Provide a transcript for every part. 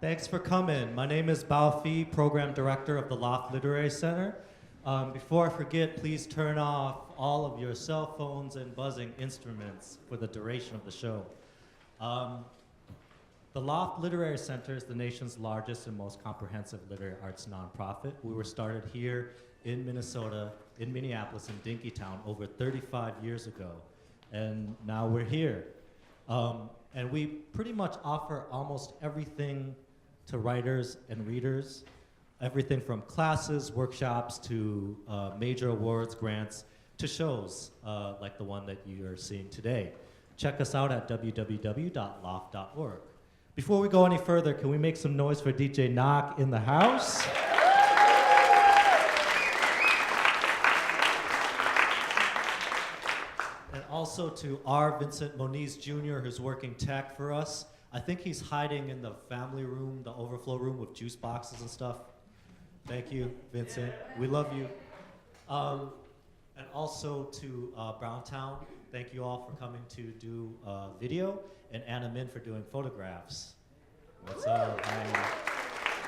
Thanks for coming. My name is Bao Phi, Program Director of the Loft Literary Center. Before I forget, please turn off all of your cell phones and buzzing instruments for the duration of the show. The Loft Literary Center is the nation's largest and most comprehensive literary arts nonprofit. We were started here in Minnesota, in Minneapolis, in Dinkytown, over 35 years ago. And now we're here. And we pretty much offer almost everything to writers and readers, everything from classes, workshops, to major awards, grants, to shows like the one that you are seeing today. Check us out at www.loft.org. Before we go any further, can we make some noise for DJ Knock in the house? And also to R. Vincent Moniz Jr., who's working tech for us. I think he's hiding in the family room, the overflow room with juice boxes and stuff. Thank you, Vincent. We love you. And also to Browntown, thank you all for coming to do video, and Anna Min for doing photographs. What's up?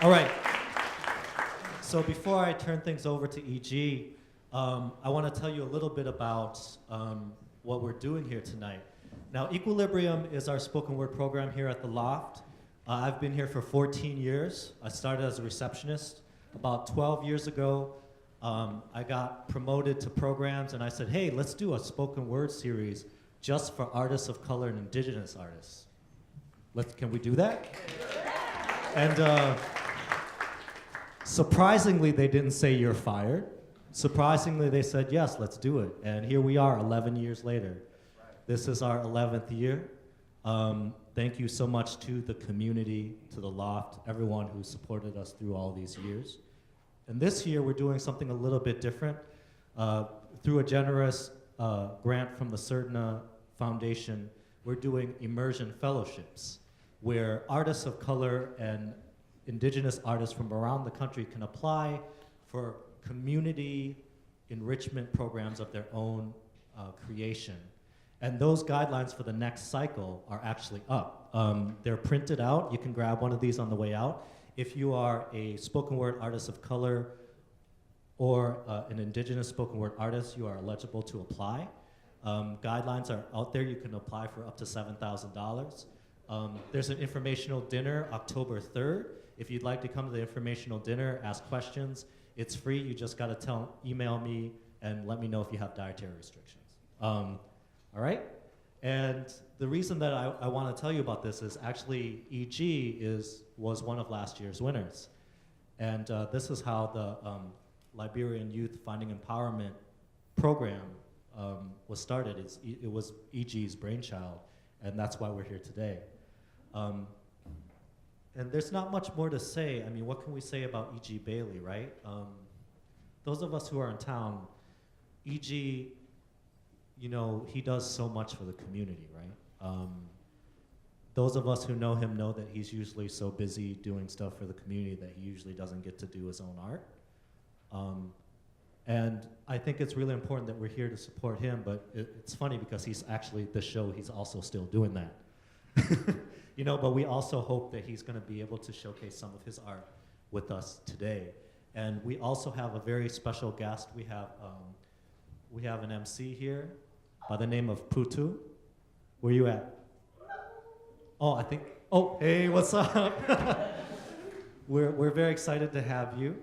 All right. So before I turn things over to EG, I want to tell you a little bit about what we're doing here tonight. Now, Equilibrium is our spoken word program here at the Loft. I've been here for 14 years. I started as a receptionist. About 12 years ago, I got promoted to programs, and I said, hey, let's do a spoken word series just for artists of color and indigenous artists. Can we do that? And surprisingly, they didn't say you're fired. Surprisingly, they said, yes, let's do it. And here we are 11 years later. This is our 11th year. Thank you so much to the community, to the Loft, everyone who supported us through all these years. And this year, we're doing something a little bit different. Through a generous grant from the Surdna Foundation, we're doing immersion fellowships, where artists of color and indigenous artists from around the country can apply for community enrichment programs of their own creation. And those guidelines for the next cycle are actually up. They're printed out. You can grab one of these on the way out. If you are a spoken word artist of color or an indigenous spoken word artist, you are eligible to apply. Guidelines are out there. You can apply for up to $7,000. There's an informational dinner October 3rd. If you'd like to come to the informational dinner, ask questions, it's free. You just got to email me and let me know if you have dietary restrictions. All right? And the reason that I want to tell you about this is actually EG was one of last year's winners. And this is how the Liberian Youth Finding Empowerment program was started. It was EG's brainchild, and that's why we're here today. And there's not much more to say. I mean, what can we say about E.G. Bailey, right? Those of us who are in town, E.G., you know, he does so much for the community, right? Those of us who know him know that he's usually so busy doing stuff for the community that he usually doesn't get to do his own art. And I think it's really important that we're here to support him, but it's funny because he's actually, the show, he's also still doing that. You know, but we also hope that he's gonna be able to showcase some of his art with us today. And we also have a very special guest. We have an MC here by the name of Putu. Where you at? Oh, oh, hey, what's up? We're very excited to have you.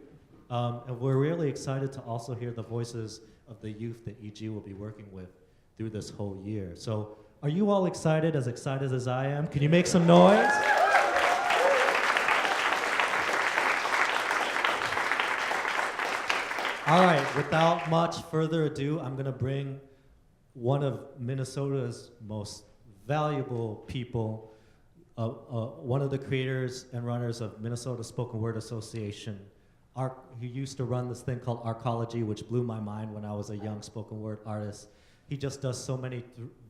And we're really excited to also hear the voices of the youth that EG will be working with through this whole year. So are you all excited as I am? Can you make some noise? All right, without much further ado, I'm gonna bring one of Minnesota's most valuable people, one of the creators and runners of Minnesota Spoken Word Association. He used to run this thing called Arcology, which blew my mind when I was a young spoken word artist. He just does so many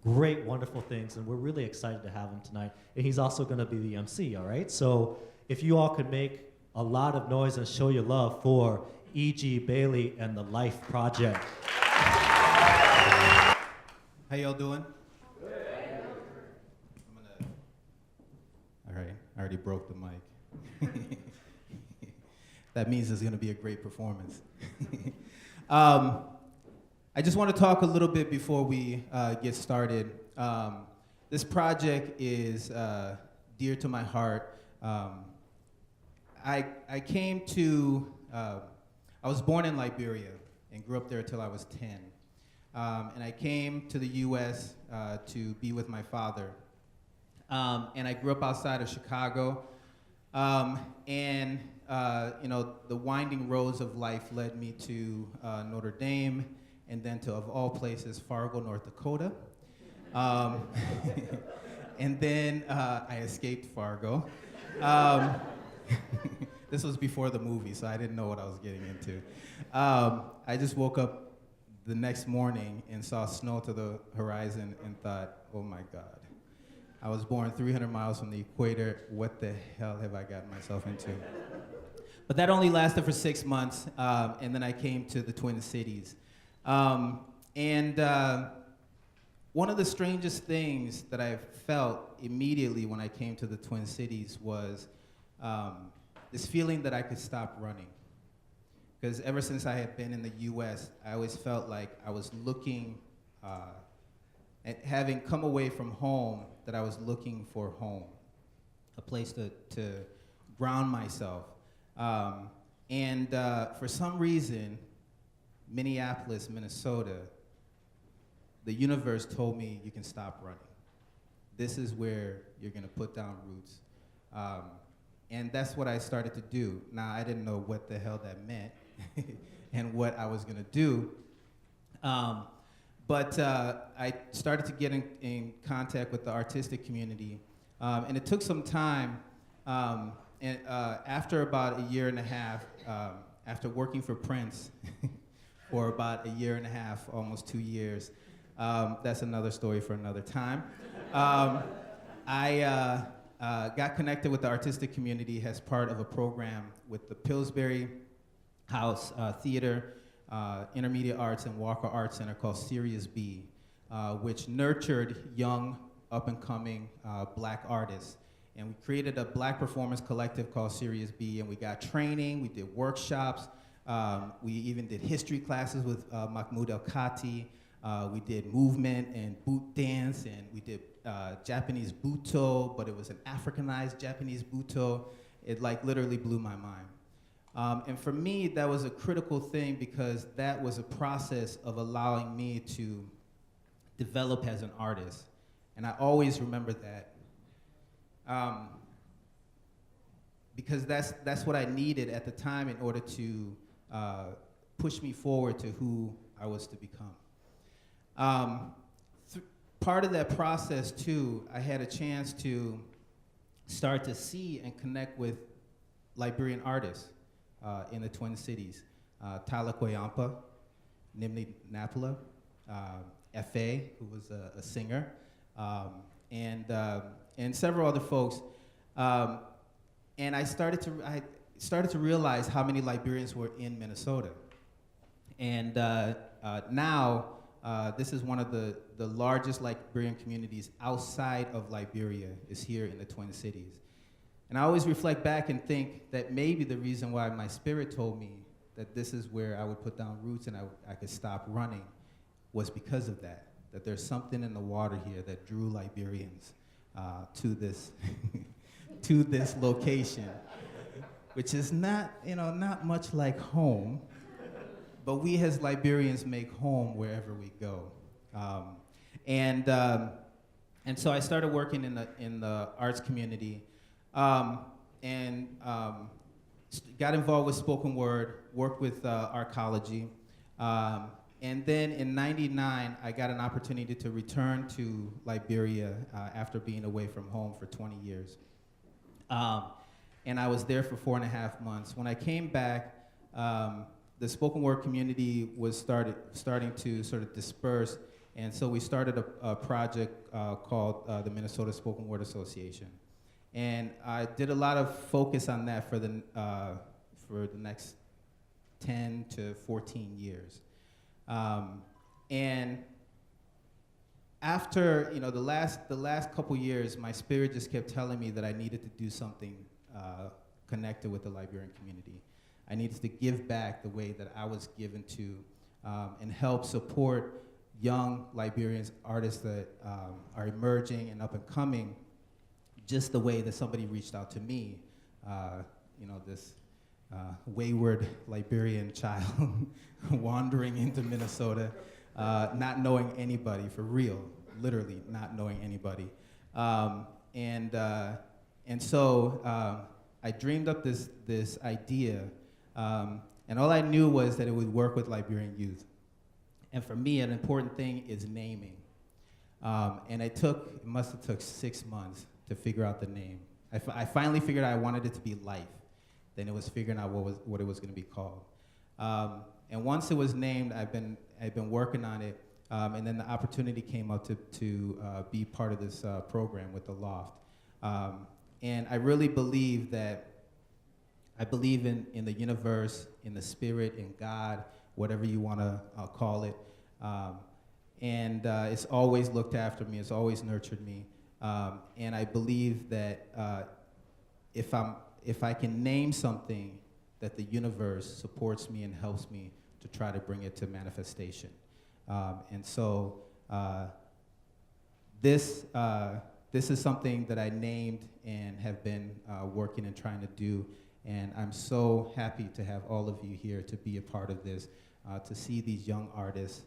great, wonderful things, and we're really excited to have him tonight. And he's also gonna be the MC, all right? So if you all could make a lot of noise and show your love for E.G. Bailey and the LYFE Project. How y'all doing? All right, I already broke the mic. That means it's going to be a great performance. I just want to talk a little bit before we get started. This project is dear to my heart. I came to, I was born in Liberia and grew up there until I was 10. And I came to the US to be with my father. And I grew up outside of Chicago. You know, the winding roads of life led me to Notre Dame, and then to, of all places, Fargo, North Dakota. And then I escaped Fargo. This was before the movie, so I didn't know what I was getting into. I just woke up the next morning and saw snow to the horizon and thought, oh my God. I was born 300 miles from the equator. What the hell have I gotten myself into? But that only lasted for 6 months, and then I came to the Twin Cities. One of the strangest things that I felt immediately when I came to the Twin Cities was this feeling that I could stop running. Because ever since I had been in the US, I always felt like I was looking, at having come away from home, that I was looking for home, a place to ground myself. For some reason, Minneapolis, Minnesota, the universe told me you can stop running. This is where you're gonna put down roots. And that's what I started to do. Now, I didn't know what the hell that meant and what I was gonna do. But I started to get in contact with the artistic community. And it took some time. After about a year and a half, after working for Prince for about a year and a half, almost 2 years, that's another story for another time. I got connected with the artistic community as part of a program with the Pillsbury House Theater, Intermediate Arts and Walker Arts Center called Serious B, which nurtured young, up-and-coming black artists. And we created a black performance collective called Serious B, and we got training, we did workshops, we even did history classes with Mahmoud El-Khati, we did movement and boot dance, and we did Japanese buto, but it was an Africanized Japanese buto. It like literally blew my mind. And for me, that was a critical thing because that was a process of allowing me to develop as an artist. And I always remember that. Because that's what I needed at the time in order to push me forward to who I was to become. Part of that process too, I had a chance to start to see and connect with Liberian artists in the Twin Cities. Tyler Koyampa, Nimni Napula, F.A., who was a singer, and several other folks. And I started to realize how many Liberians were in Minnesota. And now, this is one of the largest Liberian communities outside of Liberia is here in the Twin Cities. And I always reflect back and think that maybe the reason why my spirit told me that this is where I would put down roots and I could stop running was because of that there's something in the water here that drew Liberians to this to this location, which is not, not much like home, but we as Liberians make home wherever we go. And so I started working in the arts community, and got involved with spoken word, worked with arcology, and then in '99, I got an opportunity to return to Liberia after being away from home for 20 years. And I was there for 4.5 months. When I came back, the spoken word community was starting to sort of disperse, and so we started a project called the Minnesota Spoken Word Association. And I did a lot of focus on that for the next 10 to 14 years. And after the last couple years, my spirit just kept telling me that I needed to do something connected with the Liberian community. I needed to give back the way that I was given to, and help support young Liberians, artists that are emerging and up and coming, just the way that somebody reached out to me, this wayward Liberian child wandering into Minnesota, not knowing anybody, for real, literally not knowing anybody. And so I dreamed up this idea, and all I knew was that it would work with Liberian youth. And for me, an important thing is naming. And it must have took 6 months to figure out the name. I finally figured out I wanted it to be LYFE. Then it was figuring out what it was going to be called. And once it was named, I've been working on it. And then the opportunity came up to be part of this program with the Loft. And I really believe that I believe in the universe, in the spirit, in God, whatever you want to call it. And it's always looked after me. It's always nurtured me. And I believe that if I can name something, that the universe supports me and helps me to try to bring it to manifestation. And so this is something that I named and have been working and trying to do. And I'm so happy to have all of you here to be a part of this, to see these young artists,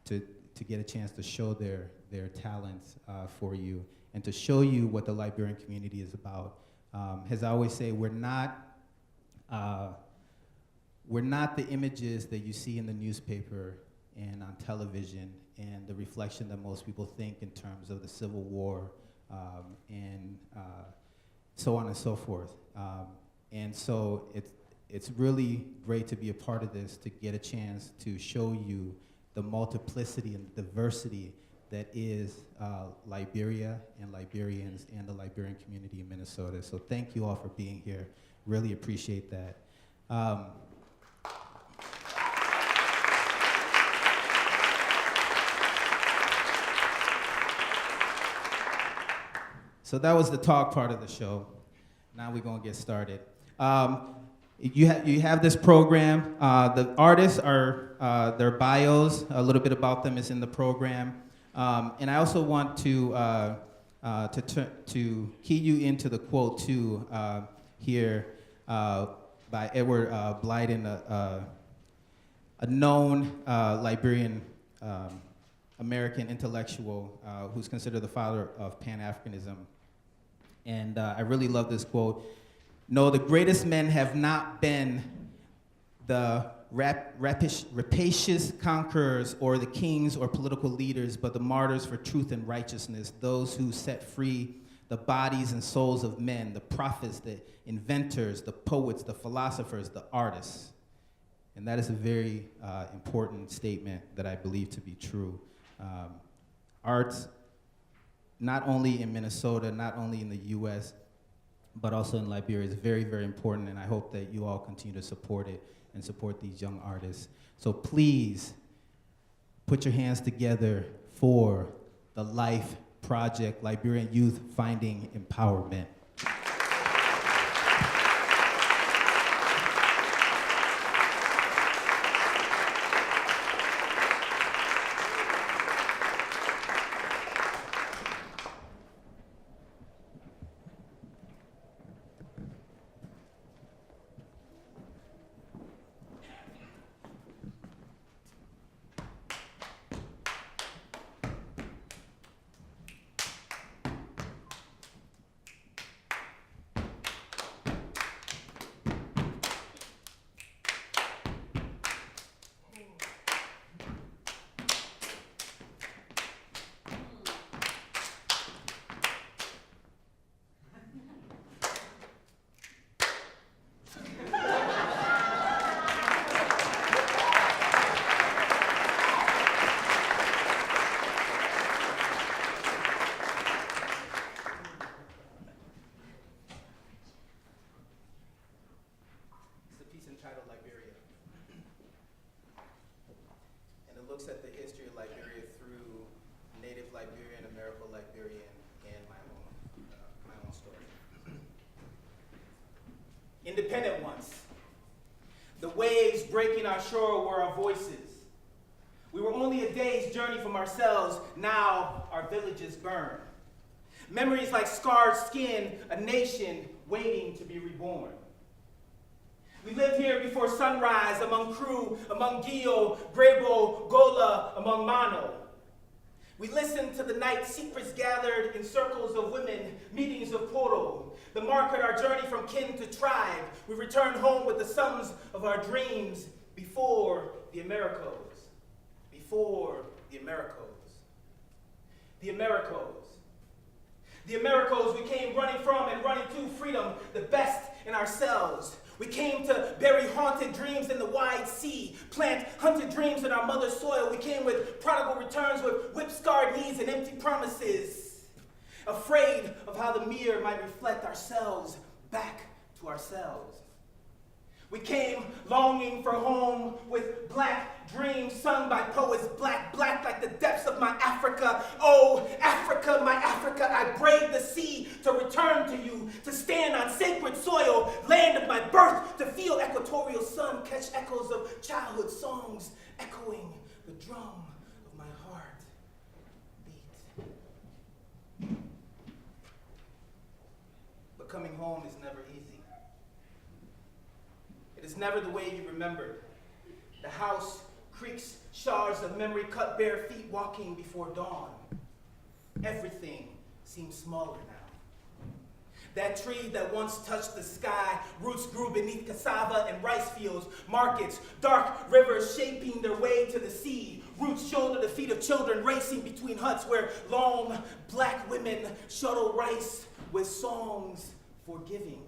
to get a chance to show their talents for you, and to show you what the Liberian community is about. As I always say, we're not the images that you see in the newspaper and on television, and the reflection that most people think in terms of the Civil War, and so on and so forth. And so it's really great to be a part of this, to get a chance to show you the multiplicity and diversity that is Liberia and Liberians and the Liberian community in Minnesota. So thank you all for being here. Really appreciate that. So that was the talk part of the show. Now we're gonna get started. You have this program. The artists are their bios. A little bit about them is in the program. And I also want to key you into the quote too here by Edward Blyden, a known Liberian American intellectual who's considered the father of Pan-Africanism. And I really love this quote. No, the greatest men have not been the rapacious conquerors or the kings or political leaders, but the martyrs for truth and righteousness, those who set free the bodies and souls of men, the prophets, the inventors, the poets, the philosophers, the artists. And that is a very important statement that I believe to be true. Arts, not only in Minnesota, not only in the US, but also in Liberia, is very, very important, and I hope that you all continue to support it and support these young artists. So please, put your hands together for the LYFE Project, Liberian Youth Finding Empowerment. Looks at the history of Liberia through native Liberian, American Liberian, and my own story. independent once. The waves breaking our shore were our voices. We were only a day's journey from ourselves. Now our villages burn. Memories like scarred skin, a nation waiting to be reborn. We lived here before sunrise, among Kru, among Gio, Grebo, Gola, among Mano. We listened to the night secrets gathered in circles of women, meetings of Poro. The marked our journey from kin to tribe. We returned home with the sums of our dreams before the Americos. Before the Americos. The Americos. The Americos we came running from and running to freedom, the best in ourselves. We came to bury haunted dreams in the wide sea, plant hunted dreams in our mother's soil. We came with prodigal returns, with whip-scarred knees and empty promises, afraid of how the mirror might reflect ourselves back to ourselves. We came longing for home with black dreams sung by poets, black like the depths of my Africa. Oh, Africa, my Africa, I braved the sea to return to you, to stand on sacred soil, land of my birth, to feel equatorial sun, catch echoes of childhood songs, echoing the drum of my heart beat. But coming home is never easy. It is never the way you remembered. The house creaks shards of memory, cut bare feet walking before dawn. Everything seems smaller now. That tree that once touched the sky, roots grew beneath cassava and rice fields, markets, dark rivers shaping their way to the sea. Roots shoulder the feet of children racing between huts where long black women shuttle rice with songs for giving.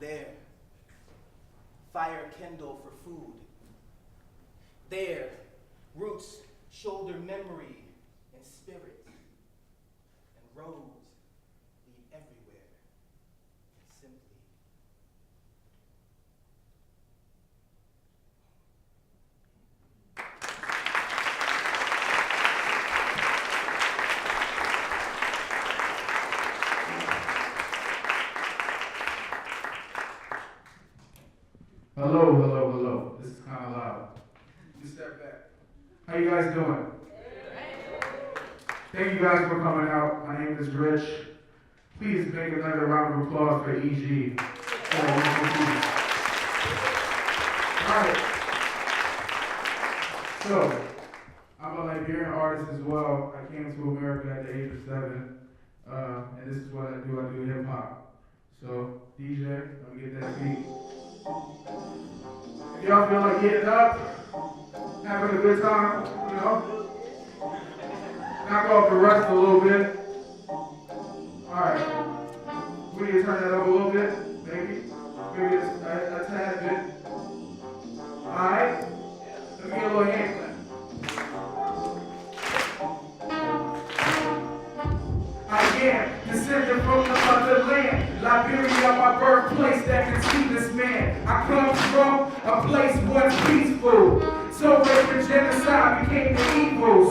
There, fire kindle for food. There, roots shoulder memory and spirit, and roads lead everywhere, and simply. Hello, hello, hello. This is kind of loud. You step back. How you guys doing? Thank you guys for coming out. My name is Rich. Please make another round of applause for EG. Alright. So, I'm a Liberian artist as well. I came to America at the age of 7. And this is what I do. I do hip hop. So, DJ, let me get that beat. If y'all feel like getting up, having a good time, you know, knock off the rust a little bit. Alright. We need to turn that up a little bit, maybe. Maybe a tad bit. Alright? Let me get a little hand clap. I am descended from the motherland, Liberia, my birthplace that can see this man. I come from a place once peaceful, so rape and genocide became the evils.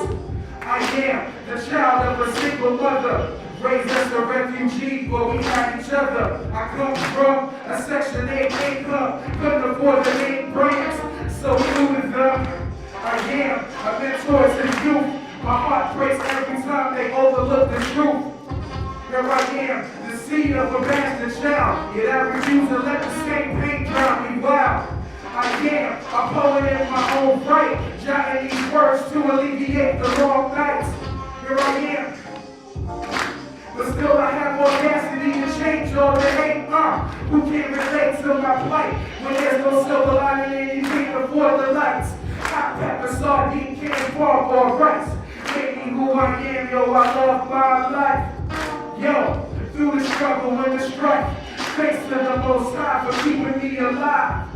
I am the child of a single mother, raised as a refugee, but we had each other. I come from a Section 8 income, couldn't afford the name brands, so who is them? I am a mentor to the youth. My heart breaks every time they overlook the truth. Here I am, the seed of a bastard child, yet I refuse to let the same pain drive me wild. I am a poet in my own right, jotting these words to alleviate the long nights. Here I am, but still I have audacity to change all the hate. Who can relate to my plight when there's no silver lining anything before the lights? Hot pepper, sardine, canned pork, or rice. Make me who I am, yo, I love my life. Yo, through the struggle and the strife, thanks to the Most High for keeping me alive.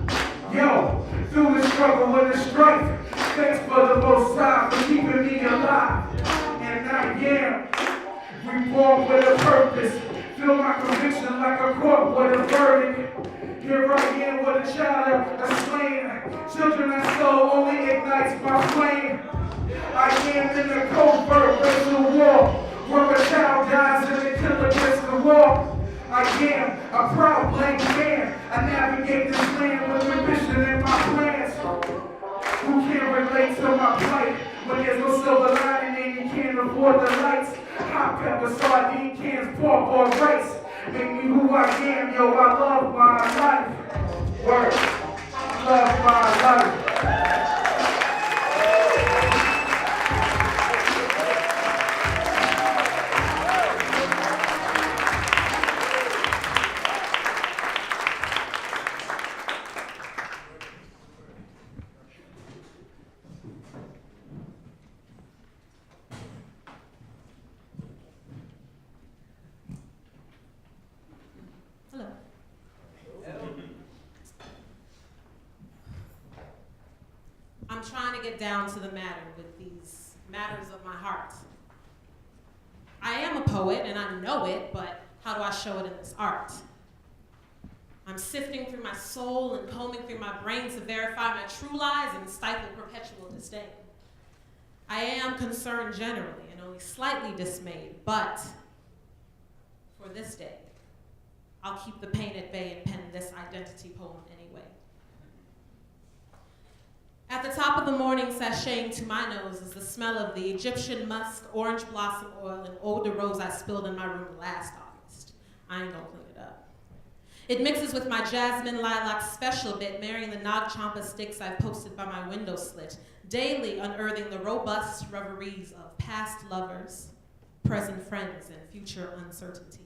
Yo, through the struggle and the strife, thanks for the Most High for keeping me alive. And I am reborn with a purpose, feel my conviction like a court with a verdict. Here I am with a child of a slain, children I stole only ignites my flame. I am in a covert racial war, where a child dies and the killer gets the war. I am a proud black support the lights. Hot pepper, sardine cans, pork or rice. Make me who I am, yo, I love my life. Word, love my life. Hello. I'm trying to get down to the matter with these matters of my heart. I am a poet and I know it, but how do I show it in this art? I'm sifting through my soul and combing through my brain to verify my true lies and stifle perpetual disdain. I am concerned generally and only slightly dismayed, but for this day, I'll keep the pain at bay and pen this identity poem anyway. At the top of the morning, sashaying to my nose is the smell of the Egyptian musk, orange blossom oil, and eau de rose I spilled in my room last August. I ain't gonna clean it up. It mixes with my jasmine lilac special bit, marrying the Nag Champa sticks I've posted by my window slit, daily unearthing the robust reveries of past lovers, present friends, and future uncertainty.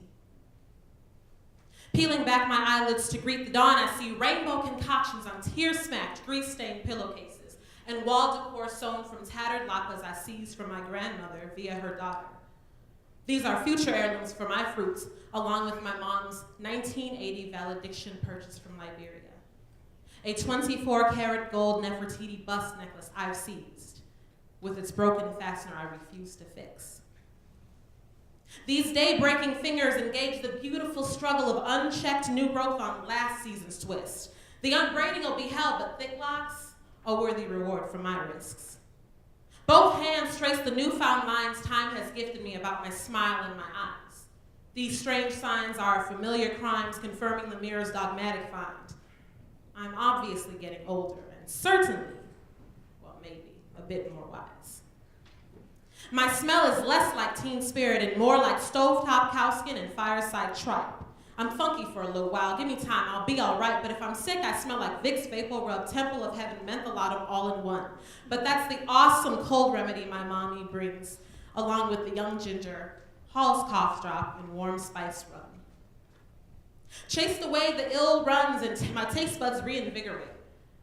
Peeling back my eyelids to greet the dawn, I see rainbow concoctions on tear-smacked, grease-stained pillowcases, and wall decor sewn from tattered lapas I seized from my grandmother via her daughter. These are future heirlooms for my fruits, along with my mom's 1980 valediction purchase from Liberia. A 24-karat gold Nefertiti bust necklace I've seized. With its broken fastener I refuse to fix. These day-breaking fingers engage the beautiful struggle of unchecked new growth on last season's twist. The unbraiding will be hell, but thick locks, a worthy reward for my risks. Both hands trace the newfound lines time has gifted me about my smile and my eyes. These strange signs are familiar crimes confirming the mirror's dogmatic find. I'm obviously getting older and certainly, well, maybe a bit more wise. My smell is less like teen spirit and more like stovetop cowskin and fireside tripe. I'm funky for a little while, give me time, I'll be all right, but if I'm sick, I smell like Vicks Vapor Rub, Temple of Heaven, Mentholatum all in one. But that's the awesome cold remedy my mommy brings, along with the young ginger, Hall's cough drop, and warm spice rum. Chased away the ill runs and my taste buds reinvigorate.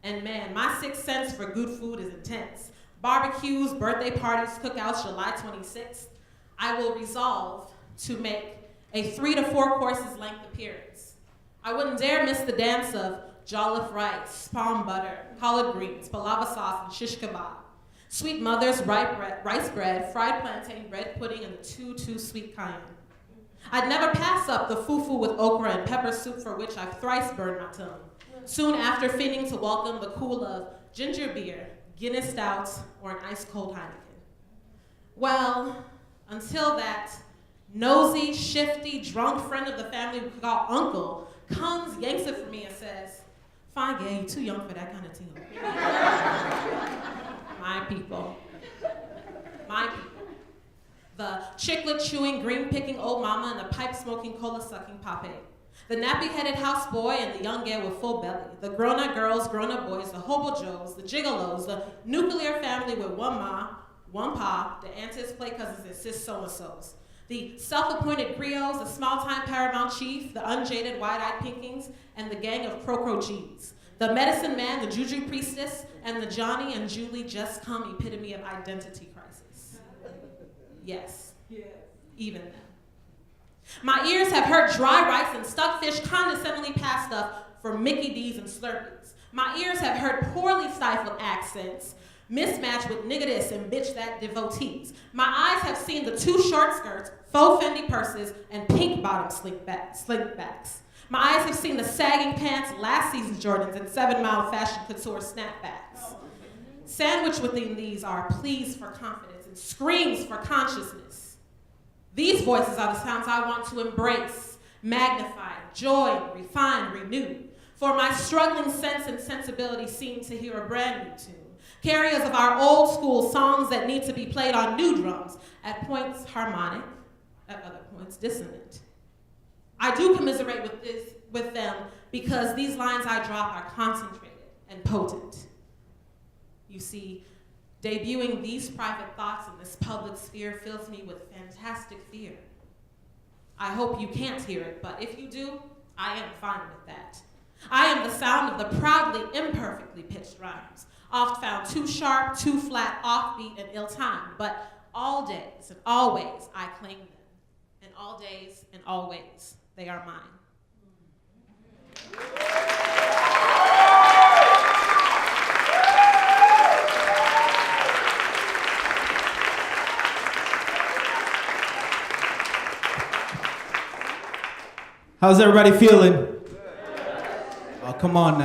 And man, my sixth sense for good food is intense. Barbecues, birthday parties, cookouts, July 26th. I will resolve to make a 3 to 4 courses length appearance. I wouldn't dare miss the dance of jollof rice, palm butter, collard greens, palava sauce, and shish kebab. Sweet mother's rice bread, fried plantain, bread pudding, and the too sweet cayenne. I'd never pass up the fufu with okra and pepper soup for which I've thrice burned my tongue. Soon after feigning to welcome the cool of ginger beer, Guinness Stout, or an ice-cold Heineken. Well, until that nosy, shifty, drunk friend of the family we call uncle comes, yanks it from me, and says, "Fine, Gay, you're too young for that kind of thing." My people. My people. The chiclet-chewing, green-picking old mama and the pipe-smoking, cola-sucking pape. The nappy-headed houseboy and the young gal with full belly. The grown-up girls, grown-up boys, the hobo joes, the gigolos, the nuclear family with one ma, one pa, the aunts, play cousins, and sis so-and-sos. The self-appointed griots, the small-time paramount chief, the unjaded wide-eyed pinkings, and the gang of Crocro G's. The medicine man, the juju priestess, and the Johnny and Julie just come epitome of identity crisis. Yes, even them. My ears have heard dry rice and stuck fish condescendingly passed up for Mickey D's and Slurpees. My ears have heard poorly stifled accents mismatched with nigga this and bitch that devotees. My eyes have seen the too short skirts, faux Fendi purses, and pink bottom slinkbacks. My eyes have seen the sagging pants, last season's Jordans, and 7 Mile fashion couture snapbacks. Sandwiched within these are pleas for confidence and screams for consciousness. These voices are the sounds I want to embrace, magnify, joy, refine, renew. For my struggling sense and sensibility seem to hear a brand new tune. carriers of our old school songs that need to be played on new drums, at points harmonic, at other points dissonant. I do commiserate with them because these lines I drop are concentrated and potent. You see, debuting these private thoughts in this public sphere fills me with fantastic fear. I hope you can't hear it, but if you do, I am fine with that. I am the sound of the proudly imperfectly pitched rhymes, oft found too sharp, too flat, offbeat, and ill-timed, but all days and always I claim them, and all days and always they are mine. How's everybody feeling? Oh, come on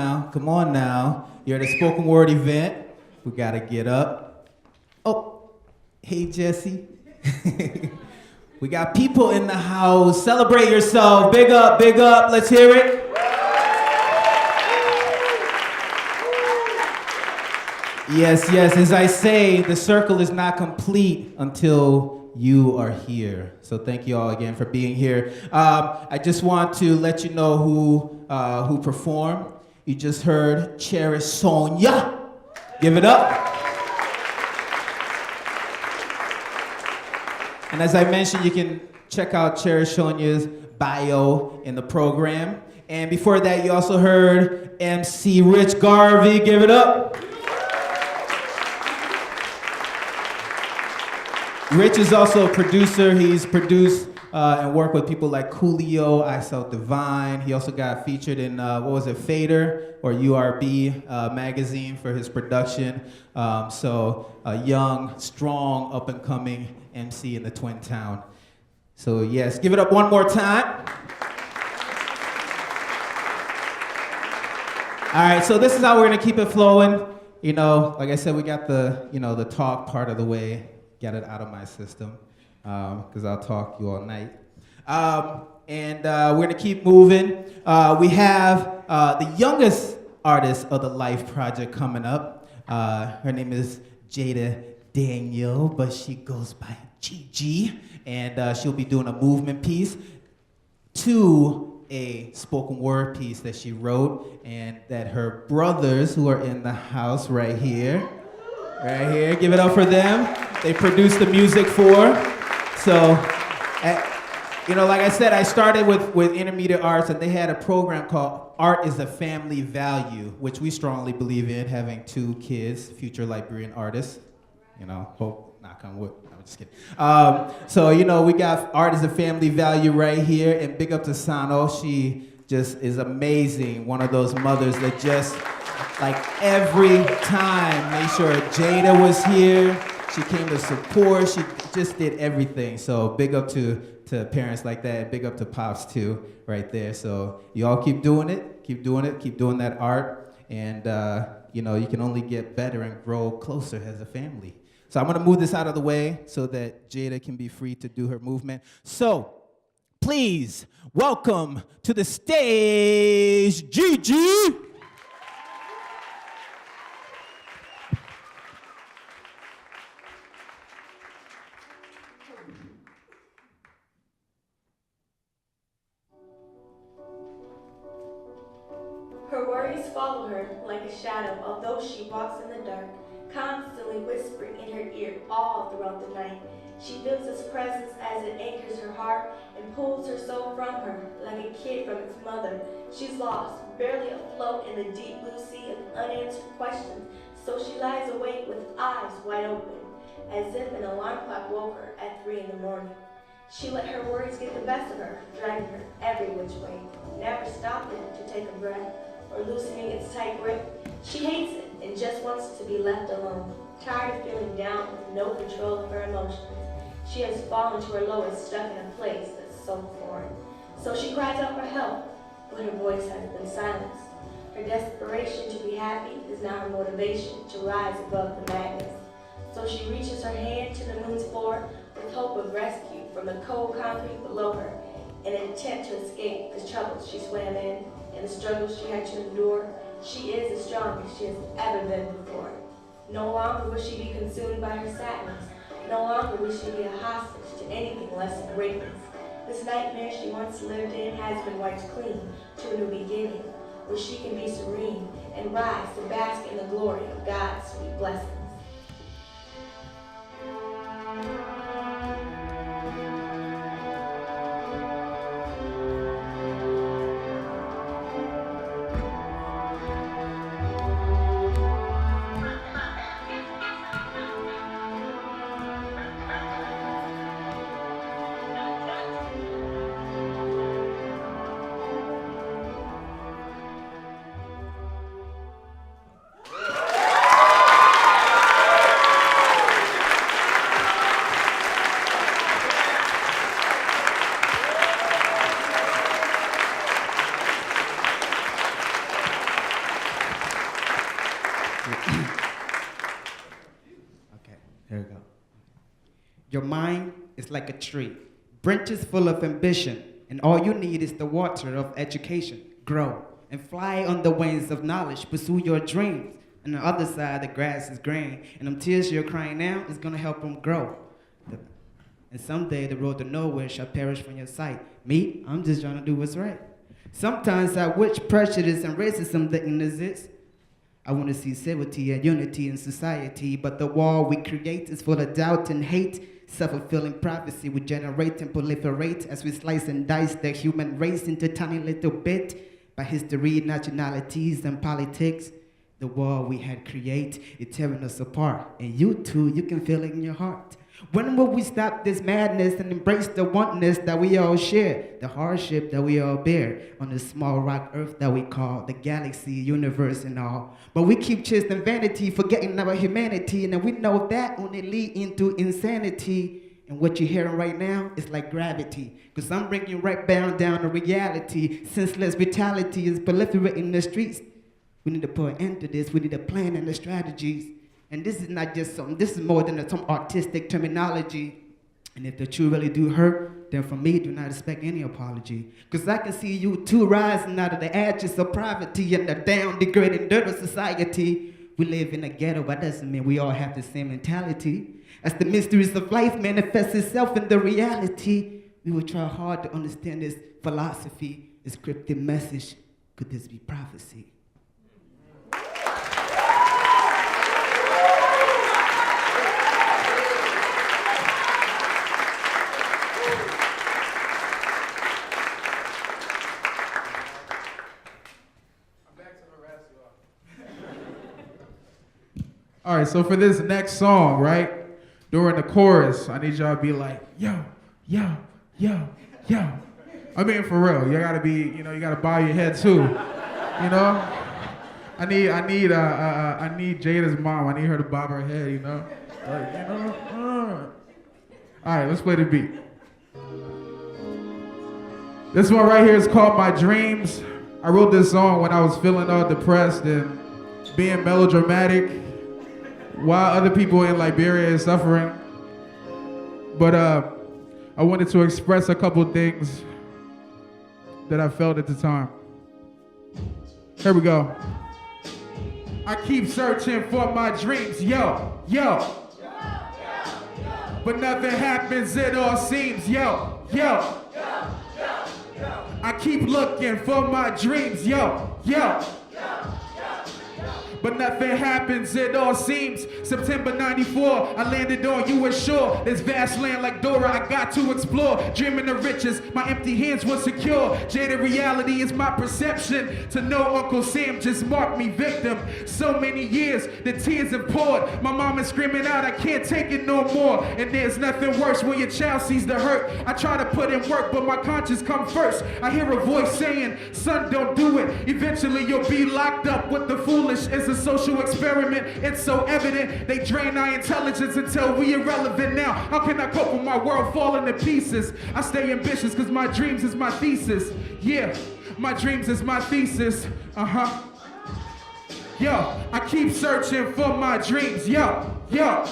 now. You're at a spoken word event. We gotta get up. Oh, hey Jesse. We got people in the house. Celebrate yourself. Big up, let's hear it. Yes, as I say, the circle is not complete until you are here. So thank you all again for being here. I just want to let you know who performed. You just heard Cherish Sonja. Give it up. And as I mentioned, you can check out Cherish Sonja's bio in the program. And before that, you also heard MC Rich Garvey. Give it up. Rich is also a producer. He's produced and worked with people like Coolio, I Saw Divine. He also got featured in, Fader or URB magazine for his production. So a young, strong, up-and-coming MC in the Twin Town. So yes, give it up one more time. All right, so this is how we're gonna keep it flowing. You know, like I said, we got the talk part of the way. Get it out of my system, because I'll talk you all night. And we're gonna keep moving. We have the youngest artist of the LYFE project coming up. Her name is Jada Daniel, but she goes by JiJi, and she'll be doing a movement piece to a spoken word piece that she wrote, and that her brothers, who are in the house right here, give it up for them. They produced the music for. So, like I said, I started with intermediate arts, and they had a program called Art is a Family Value, which we strongly believe in, having 2 kids, future Liberian artists. Hope, knock on wood. No, I'm just kidding. So, we got Art is a Family Value right here, and big up to Sano. She just is amazing. One of those mothers that just, like, every time made sure Jada was here. She came to support. She just did everything. So big up to parents like that. Big up to Pops too, right there. So you all keep doing it. Keep doing that art. And you can only get better and grow closer as a family. So I'm gonna move this out of the way so that Jada can be free to do her movement. So please welcome to the stage, JiJi. Her worries follow her like a shadow, although she walks in the dark, constantly whispering in her ear all throughout the night. She feels its presence as it anchors her heart and pulls her soul from her like a kid from its mother. She's lost, barely afloat in the deep blue sea of unanswered questions, so she lies awake with eyes wide open, as if an alarm clock woke her at 3 in the morning. She let her worries get the best of her, dragging her every which way, never stopping to take a breath or loosening its tight grip. She hates it and just wants to be left alone, tired of feeling down with no control of her emotions. She has fallen to her lowest, stuck in a place that's so foreign. So she cries out for help, but her voice has been silenced. Her desperation to be happy is now her motivation to rise above the madness. So she reaches her hand to the moon's floor with hope of rescue from the cold concrete below her, in an attempt to escape the troubles she swam in and the struggles she had to endure. She is as strong as she has ever been before. No longer will she be consumed by her sadness. No longer will she be a hostage to anything less than greatness. This nightmare she once lived in has been wiped clean to a new beginning, where she can be serene and rise to bask in the glory of God's sweet blessings. Okay, here we go. Your mind is like a tree, branches full of ambition, and all you need is the water of education. Grow and fly on the wings of knowledge, pursue your dreams. And on the other side, the grass is green, and them tears you're crying now is gonna help them grow. And someday the road to nowhere shall perish from your sight. Me, I'm just trying to do what's right. Sometimes I wish prejudice and racism didn't exist. I want to see civility and unity in society, but the wall we create is full of doubt and hate. Self-fulfilling prophecy we generate and proliferate as we slice and dice the human race into tiny little bit by history, nationalities, and politics. The wall we had create is tearing us apart, and you too, you can feel it in your heart. When will we stop this madness and embrace the oneness that we all share, the hardship that we all bear on this small rock earth that we call the galaxy, universe, and all? But we keep chasing vanity, forgetting our humanity, and we know that only lead into insanity. And what you're hearing right now is like gravity, because I'm bringing you right down to reality. Senseless brutality is proliferating in the streets. We need to put an end to this. We need a plan and the strategies. And this is not just something, this is more than some artistic terminology. And if the truth really do hurt, then from me, do not expect any apology. Because I can see you too rising out of the ashes of poverty and the down, degrading dirt of society. We live in a ghetto, but that doesn't mean we all have the same mentality. As the mysteries of life manifest itself in the reality, we will try hard to understand this philosophy, this cryptic message. Could this be prophecy? All right, so for this next song, right, during the chorus, I need y'all to be like, yo, yo, yo, yo. I mean, for real, you gotta be, you gotta bow your head too, I need Jada's mom. I need her to bob her head, All right, let's play the beat. This one right here is called My Dreams. I wrote this song when I was feeling all depressed and being melodramatic, while other people in Liberia are suffering. But I wanted to express a couple things that I felt at the time. Here we go. I keep searching for my dreams, yo, yo. But nothing happens, it all seems, yo, yo. I keep looking for my dreams, yo, yo. But nothing happens, it all seems. September 94, I landed on U.S. shore. This vast land like Dora, I got to explore. Dreaming of riches, my empty hands were secure. Jaded reality is my perception. To know Uncle Sam just marked me victim. So many years, the tears have poured. My mom is screaming out, I can't take it no more. And there's nothing worse when your child sees the hurt. I try to put in work, but my conscience comes first. I hear a voice saying, son, don't do it. Eventually you'll be locked up with the foolish. It's a social experiment, it's so evident. They drain our intelligence until we irrelevant now. How can I cope with my world falling to pieces? I stay ambitious cause my dreams is my thesis. Yeah, my dreams is my thesis. Yo, I keep searching for my dreams. Yo, yo.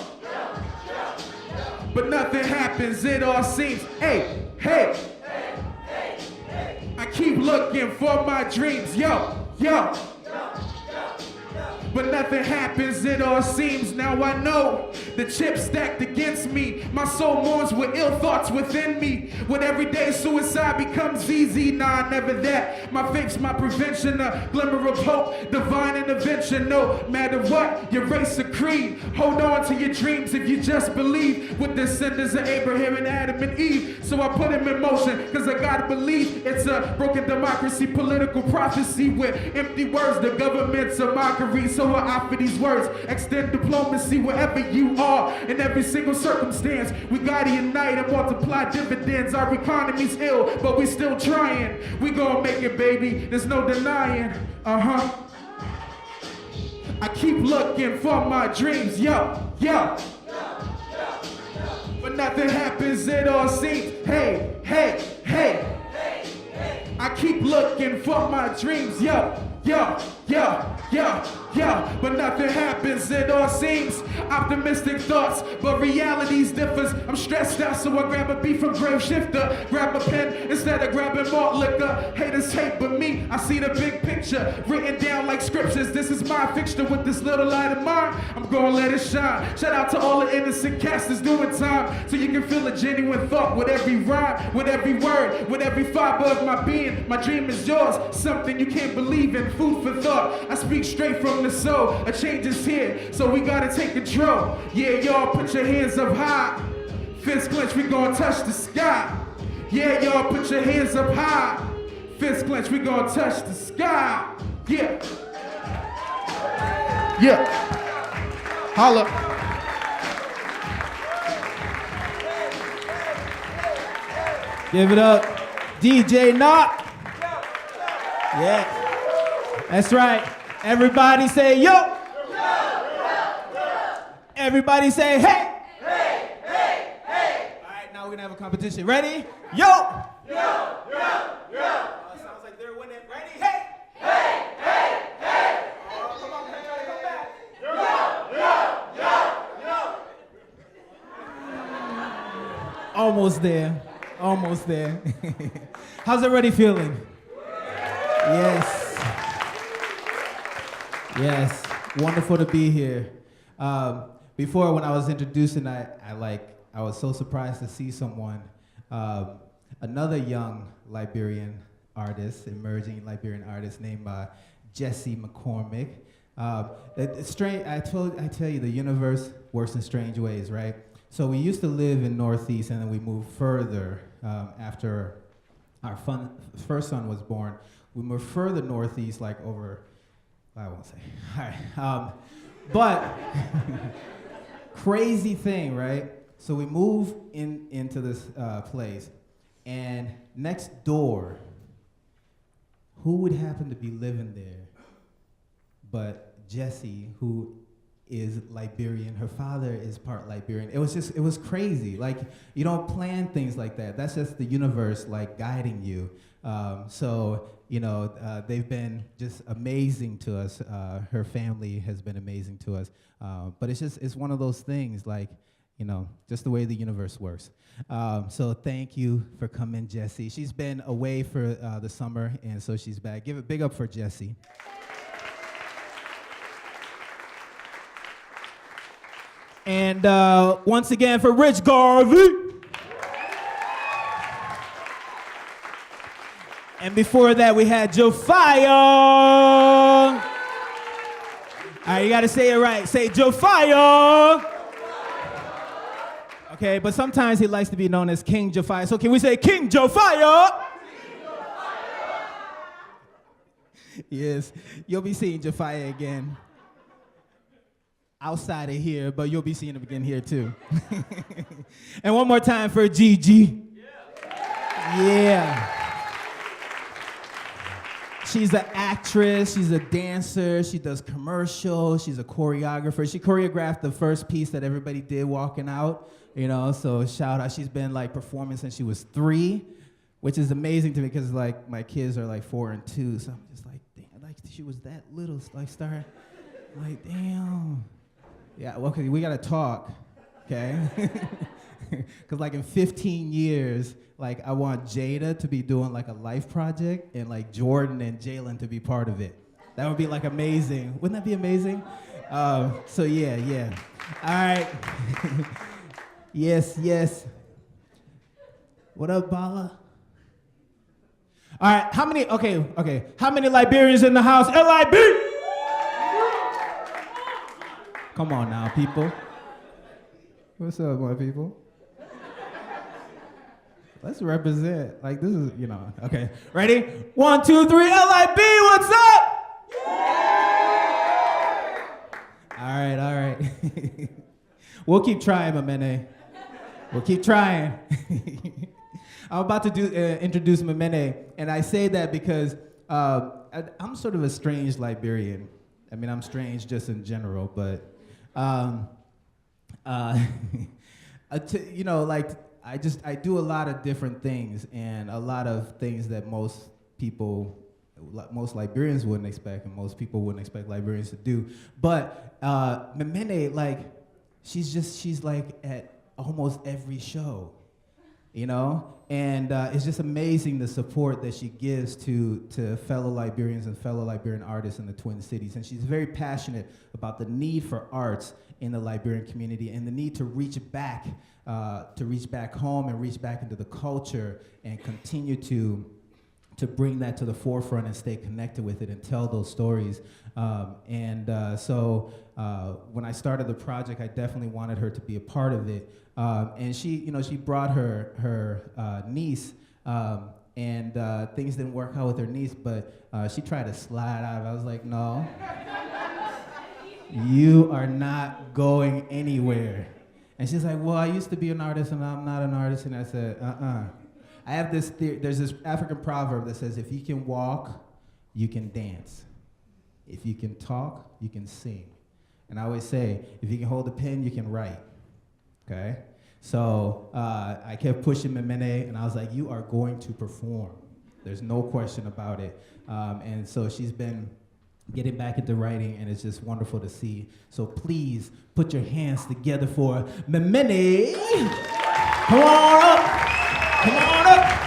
But nothing happens, it all seems. Hey, hey. I keep looking for my dreams. Yo, yo. but nothing happens, it all seems. Now I know the chips stacked against me. My soul mourns with ill thoughts within me. When everyday suicide becomes easy, nah, never that. My faith's my prevention, a glimmer of hope, divine intervention. No matter what, your race or creed, hold on to your dreams if you just believe. With descendants of Abraham and Adam and Eve. So I put him in motion, cause I gotta believe it's a broken democracy, political prophecy with empty words. The government's a mockery, so I offer these words. Extend diplomacy wherever you are, in every single circumstance. We gotta unite and multiply dividends. Our economy's ill, but we still trying. We gonna make it, baby, there's no denying. I keep looking for my dreams, yo, yo. But nothing happens, it all seems. Hey, hey, hey. I keep looking for my dreams, yo, yo, yo, yo, yo. But nothing happens, it all seems. Optimistic thoughts, but realities differs. I'm stressed out, so I grab a beat from Grave Shifter. Grab a pen instead of grabbing malt liquor. Haters hate, but me, I see the big picture written down like scriptures. This is my fixture with this little light of mine. I'm gonna let it shine. Shout out to all the innocent cats that's doing time, so you can feel a genuine thought with every rhyme, with every word, with every fiber of my being. My dream is yours, something you can't believe in. Food for thought, I speak straight from the soul. A change is here, so we gotta take control. Yeah, y'all put your hands up high. Fist clench, we gonna touch the sky. Yeah, y'all put your hands up high. Fist clench, we gonna touch the sky. Yeah. Yeah. Holla. Give it up, DJ Knock. Yeah, that's right. Everybody say yo. Everybody say hey. Hey, hey, hey. All right, now we're gonna have a competition. Ready? Yo. Yo, yo, yo. Sounds like they're winning. Ready? Hey. Hey, hey, hey. Oh, come on, try to come back. Yo, yo, yo, yo. Almost there. Almost there. How's everybody feeling? Yes. Yes. Wonderful to be here. Before, when I was introducing, I was so surprised to see someone, another young Liberian artist, emerging Liberian artist named Jesse McCormick. It's strange. I tell you, the universe works in strange ways, right? So we used to live in Northeast, and then we moved further after our first son was born. We moved further Northeast, like over, I won't say. All right. But crazy thing, right? So we move into this place, and next door, who would happen to be living there but Jessie, who is Liberian. Her father is part Liberian. It was crazy. Like, you don't plan things like that. That's just the universe, like, guiding you. They've been just amazing to us. Her family has been amazing to us. But it's one of those things, like, just the way the universe works. So thank you for coming, Jessie. She's been away for the summer, and so she's back. Give it big up for Jessie. And once again for Rich Garvey. And before that, we had Japhia. All right, you got to say it right. Say Japhia. Okay, but sometimes he likes to be known as King Japhia. So can we say King Japhia? Yes, you'll be seeing Japhia again. Outside of here, but you'll be seeing him again here too. And one more time for JiJi. Yeah. She's an actress, she's a dancer, she does commercials, she's a choreographer. She choreographed the first piece that everybody did walking out, so shout out. She's been like performing since she was 3, which is amazing to me because like my kids are like 4 and 2, so I'm just like, damn, like she was that little, like start, like damn. Yeah, well, okay, we gotta talk, okay? Because like in 15 years, like I want Jada to be doing like a LYFE project and like Jordan and Jalen to be part of it. That would be like amazing. Wouldn't that be amazing? So yeah. All right. Yes. What up, Bala? All right, okay. How many Liberians in the house? LIB! Come on now, people. What's up, my people? Let's represent. Like, this is, okay. Ready? 1, 2, 3, LIB, what's up? All right. We'll keep trying, Mameneh. We'll keep trying. I'm about to introduce Mameneh, and I say that because I'm sort of a strange Liberian. I mean, I'm strange just in general, but I do a lot of different things, and a lot of things that most Liberians wouldn't expect, and most people wouldn't expect Liberians to do. But Mameneh, like, she's like at almost every show, and it's just amazing the support that she gives to fellow Liberians and fellow Liberian artists in the Twin Cities. And she's very passionate about the need for arts in the Liberian community and the need to reach back home and reach back into the culture and continue to bring that to the forefront and stay connected with it and tell those stories. So when I started the project, I definitely wanted her to be a part of it. And she brought her niece, and things didn't work out with her niece, but she tried to slide out. I was like, no, you are not going anywhere. And she's like, well, I used to be an artist and I'm not an artist. And I said, I have this there's this African proverb that says, if you can walk, you can dance. If you can talk, you can sing. And I always say, if you can hold a pen, you can write, okay? So I kept pushing Mameneh, and I was like, you are going to perform. There's no question about it. And so she's been getting back into writing, and it's just wonderful to see. So please put your hands together for Mameneh. Come on up. Come on up.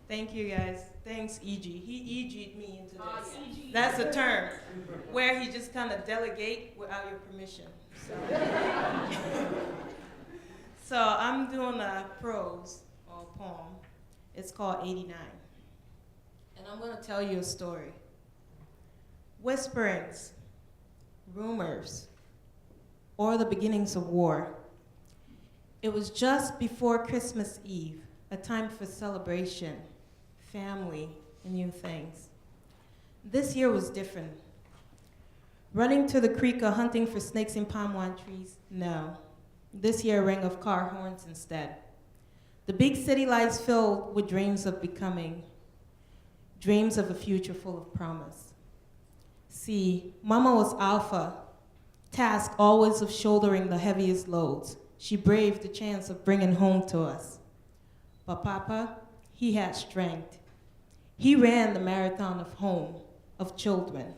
Thank you, guys. Thanks, EG. He EG'd me into this. That's a term where he just kind of delegate without your permission. So I'm doing a prose or poem. It's called 89. And I'm going to tell you a story. Whisperings, rumors, or the beginnings of war. It was just before Christmas Eve, a time for celebration, family, and new things. This year was different. Running to the creek or hunting for snakes in palm wine trees, no. This year rang of car horns instead. The big city lights filled with dreams of becoming, dreams of a future full of promise. See, Mama was alpha, tasked always of shouldering the heaviest loads. She braved the chance of bringing home to us. But Papa, he had strength. He ran the marathon of home, of children.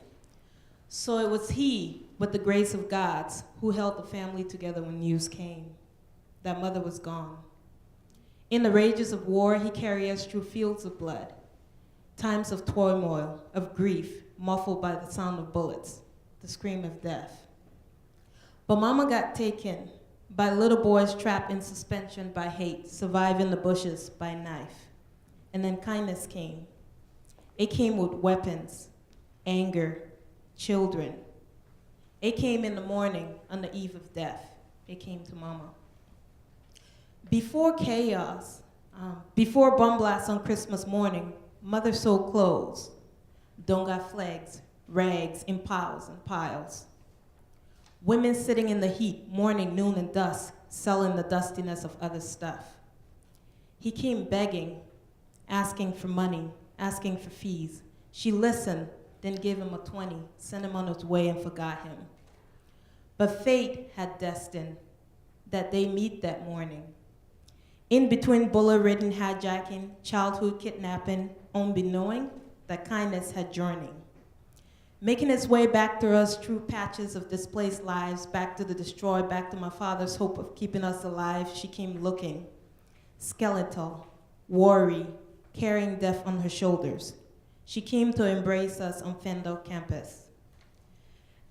So it was he, with the grace of God's, who held the family together when news came that Mother was gone. In the rages of war, he carried us through fields of blood, times of turmoil, of grief, muffled by the sound of bullets, the scream of death. But Mama got taken by little boys trapped in suspension by hate, survive in the bushes by knife. And then kindness came. It came with weapons, anger, children. It came in the morning on the eve of death. It came to Mama. Before chaos, before bomb blasts on Christmas morning, Mother sewed clothes, donga flags, rags in piles and piles. Women sitting in the heat, morning, noon, and dusk, selling the dustiness of other stuff. He came begging, asking for money, asking for fees. She listened, then gave him a 20, sent him on his way and forgot him. But fate had destined that they meet that morning. In between bullet-ridden hijacking, childhood kidnapping, unbeknowing that kindness had journeyed. Making its way back through us through patches of displaced lives, back to the destroyed, back to my father's hope of keeping us alive, she came looking. Skeletal, worry, carrying death on her shoulders. She came to embrace us on Fendel campus.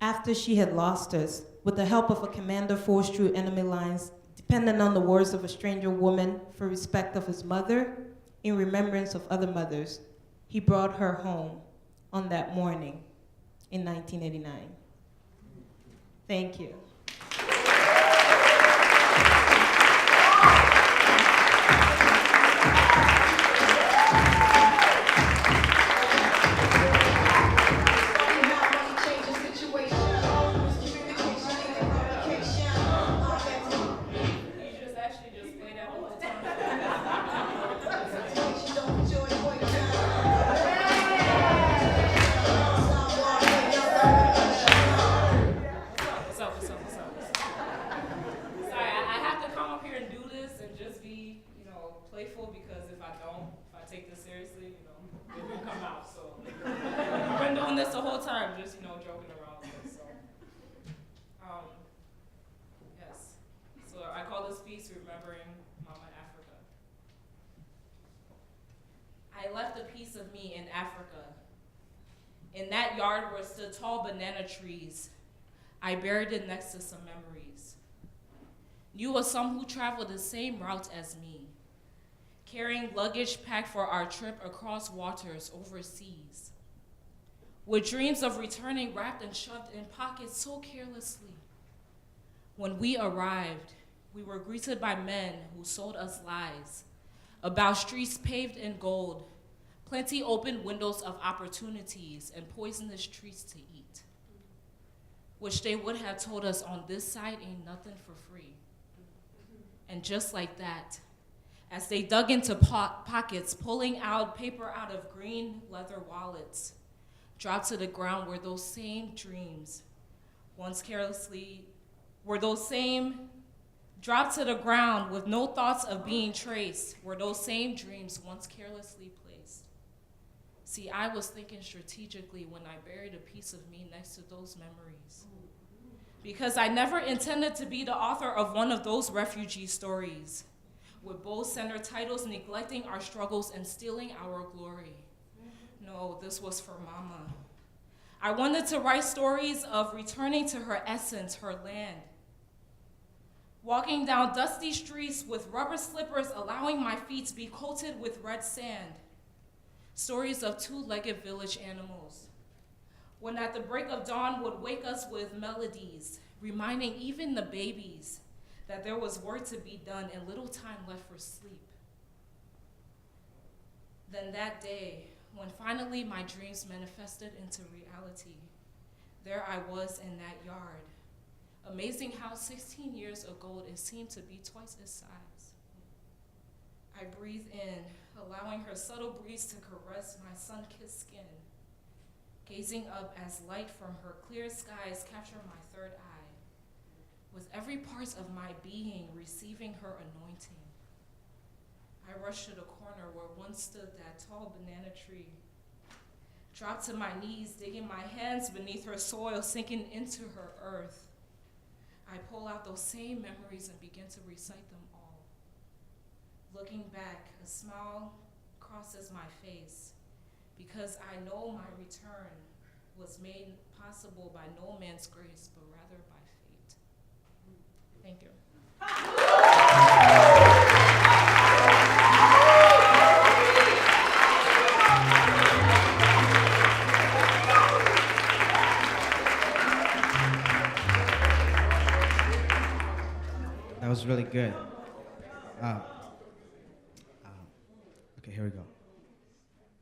After she had lost us, with the help of a commander forced through enemy lines, dependent on the words of a stranger woman for respect of his mother, in remembrance of other mothers, he brought her home on that morning in 1989. Thank you. I left a piece of me in Africa. In that yard where stood tall banana trees, I buried it next to some memories. Knew of some who traveled the same route as me, carrying luggage packed for our trip across waters overseas, with dreams of returning wrapped and shoved in pockets so carelessly. When we arrived, we were greeted by men who sold us lies about streets paved in gold, plenty open windows of opportunities, and poisonous treats to eat, which they would have told us on this side ain't nothing for free. And just like that, as they dug into pockets, pulling out paper out of green leather wallets, dropped to the ground were those same dreams, dropped to the ground with no thoughts of being traced, were those same dreams once carelessly placed. See, I was thinking strategically when I buried a piece of me next to those memories, because I never intended to be the author of one of those refugee stories, with both center titles neglecting our struggles and stealing our glory. No, this was for Mama. I wanted to write stories of returning to her essence, her land. Walking down dusty streets with rubber slippers allowing my feet to be coated with red sand. Stories of two-legged village animals. When at the break of dawn would wake us with melodies, reminding even the babies that there was work to be done and little time left for sleep. Then that day, when finally my dreams manifested into reality, there I was in that yard. Amazing how 16 years ago it seemed to be twice its size. I breathe in, allowing her subtle breeze to caress my sun-kissed skin, gazing up as light from her clear skies capture my third eye, with every part of my being receiving her anointing. I rushed to the corner where once stood that tall banana tree, dropped to my knees, digging my hands beneath her soil, sinking into her earth. I pull out those same memories and begin to recite them all. Looking back, a smile crosses my face, because I know my return was made possible by no man's grace, but rather by fate. Thank you. That was really good. Okay, here we go.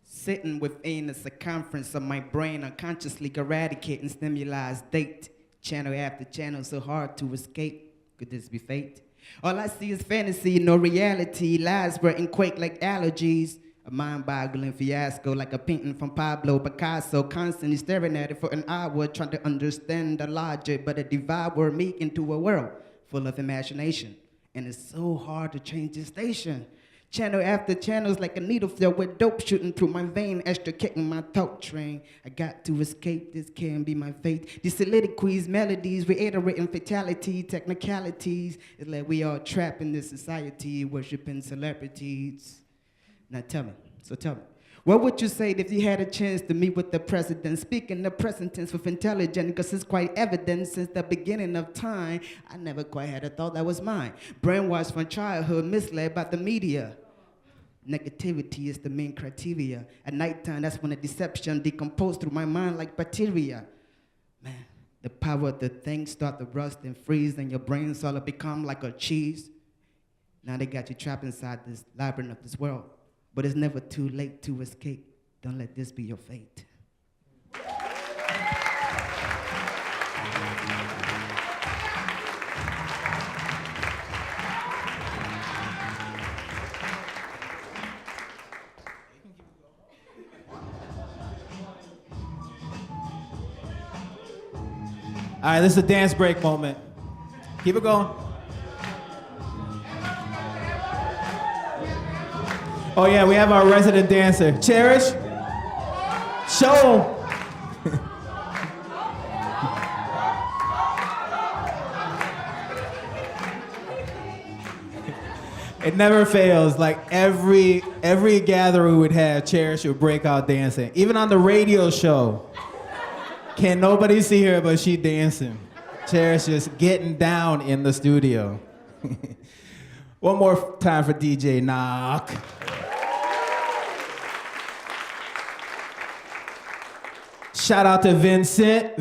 Sitting within the circumference of my brain, unconsciously eradicating stimuli, date, channel after channel, so hard to escape. Could this be fate? All I see is fantasy, no reality. Lies spreading quake like allergies. A mind-boggling fiasco like a painting from Pablo Picasso, constantly staring at it for an hour, trying to understand the logic, but it devoured me into a world full of imagination. And it's so hard to change the station. Channel after channel's like a needle filled with dope shooting through my vein, extricating my thought train. I got to escape, this can't be my fate. These soliloquies, melodies, reiterating fatality, technicalities. It's like we all trapped in this society, worshiping celebrities. Now tell me, what would you say if you had a chance to meet with the president? Speaking the present tense with intelligence, because it's quite evident since the beginning of time, I never quite had a thought that was mine. Brainwashed from childhood, misled by the media. Negativity is the main criteria. At nighttime, that's when the deception decomposed through my mind like bacteria. Man, the power of the things start to rust and freeze, and your brain sort of become like a cheese. Now they got you trapped inside this labyrinth of this world. But it's never too late to escape. Don't let this be your fate. All right, this is a dance break moment. Keep it going. Oh yeah, we have our resident dancer. Cherish, show 'em. It never fails. Like every gathering we would have, Cherish would break out dancing. Even on the radio show. Can't nobody see her, but she dancing. Cherish just getting down in the studio. One more time for DJ Knock. Shout out to Vincent.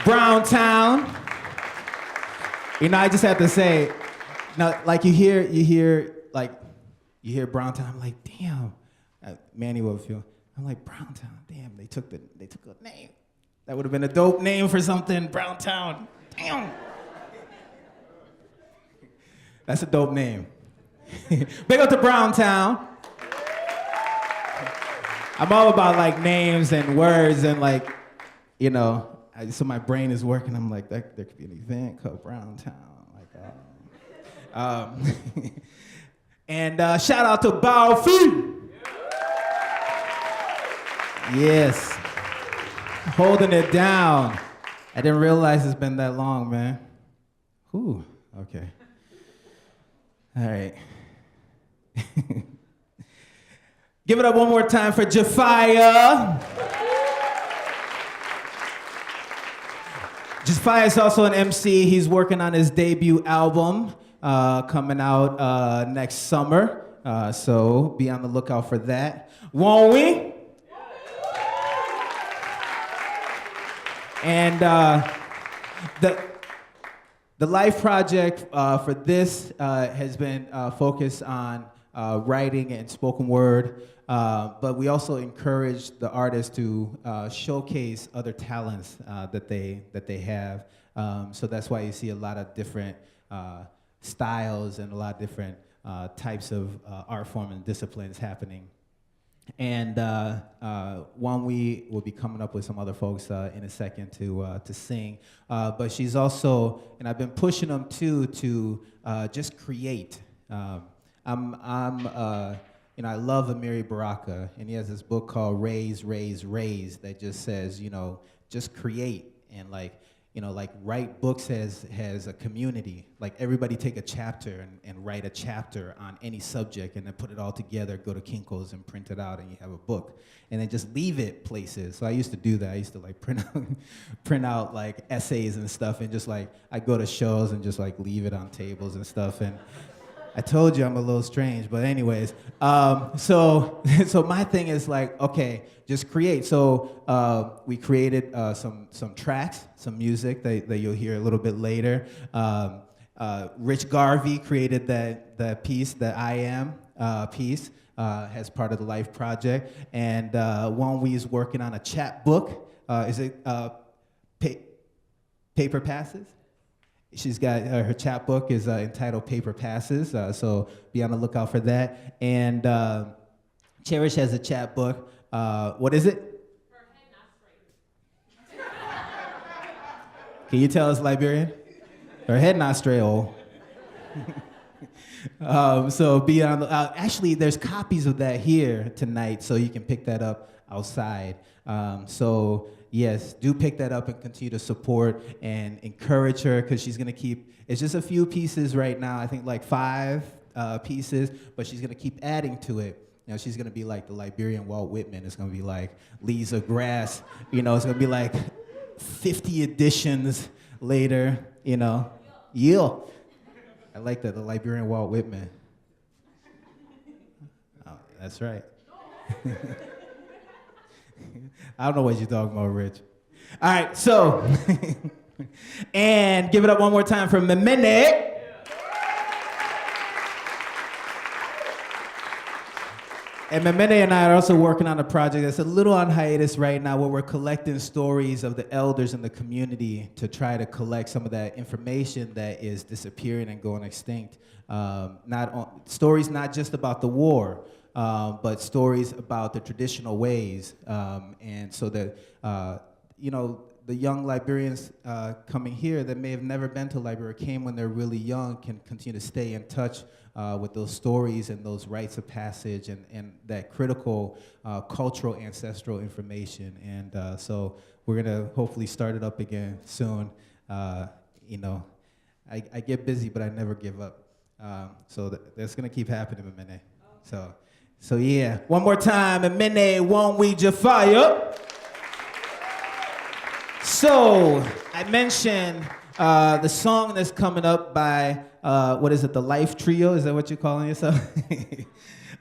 Browntown. You know, I just have to say, now, like you hear Browntown. I'm like, damn. Manny will feel. I'm like, Browntown. Damn, they took a name. That would have been a dope name for something. Browntown. Damn. That's a dope name. Big up to Browntown. I'm all about like names and words and like, you know, so my brain is working. I'm like, there could be an event called Browntown. And shout out to Balfi. Yes. Holding it down. I didn't realize it's been that long, man. Whew, okay. All right. Give it up one more time for Japhia. Japhia is also an MC. He's working on his debut album coming out next summer. So be on the lookout for that. Won-Wyn. And the LYFE project for this has been focused on writing and spoken word, but we also encourage the artists to showcase other talents that they have. So that's why you see a lot of different styles and a lot of different types of art form and disciplines happening. And Won-Wyn will be coming up with some other folks in a second to sing. But she's also, and I've been pushing them too to just create. You know, I love Amiri Baraka, and he has this book called Raise, Raise, Raise that just says, you know, just create and like, you know, like write books as a community. Like everybody take a chapter and write a chapter on any subject and then put it all together, go to Kinko's and print it out and you have a book. And then just leave it places. So I used to do that. I used to like print out like essays and stuff and just like, I'd go to shows and just like leave it on tables and stuff. And I told you I'm a little strange, but anyways. So my thing is like, okay, just create. So we created some tracks, some music that you'll hear a little bit later. Rich Garvey created that piece, the I Am piece, as part of the LYFE project. And Won-Wyn is working on a chat book. Is it Paper Passes? She's got her chat book is entitled Paper Passes, so be on the lookout for that. And Cherish has a chat book. What is it? Her head not straight. Can you tell us Liberian? Her head not straight, oh. So be on the, actually, there's copies of that here tonight, so you can pick that up outside. So yes, do pick that up and continue to support and encourage her, because she's gonna keep, it's just a few pieces right now, I think like 5 pieces, but she's gonna keep adding to it. You know, she's gonna be like the Liberian Walt Whitman. It's gonna be like Leaves of Grass. You know, it's gonna be like 50 editions later, you know. Yeah. I like that, the Liberian Walt Whitman. Oh, that's right. I don't know what you're talking about, Rich. All right, so, and give it up one more time for Mameneh. And Mameneh and I are also working on a project that's a little on hiatus right now, where we're collecting stories of the elders in the community to try to collect some of that information that is disappearing and going extinct. Stories not just about the war, but stories about the traditional ways. And so that, you know, the young Liberians coming here that may have never been to Liberia, came when they're really young, can continue to stay in touch with those stories and those rites of passage and that critical cultural ancestral information. And so we're gonna hopefully start it up again soon. You know, I get busy, but I never give up. So that's gonna keep happening, Mameneh. So yeah, one more time, Mameneh, Won-Wyn, Japhia. So I mentioned the song that's coming up by, what is it, the LYFE Trio? Is that what you're calling yourself?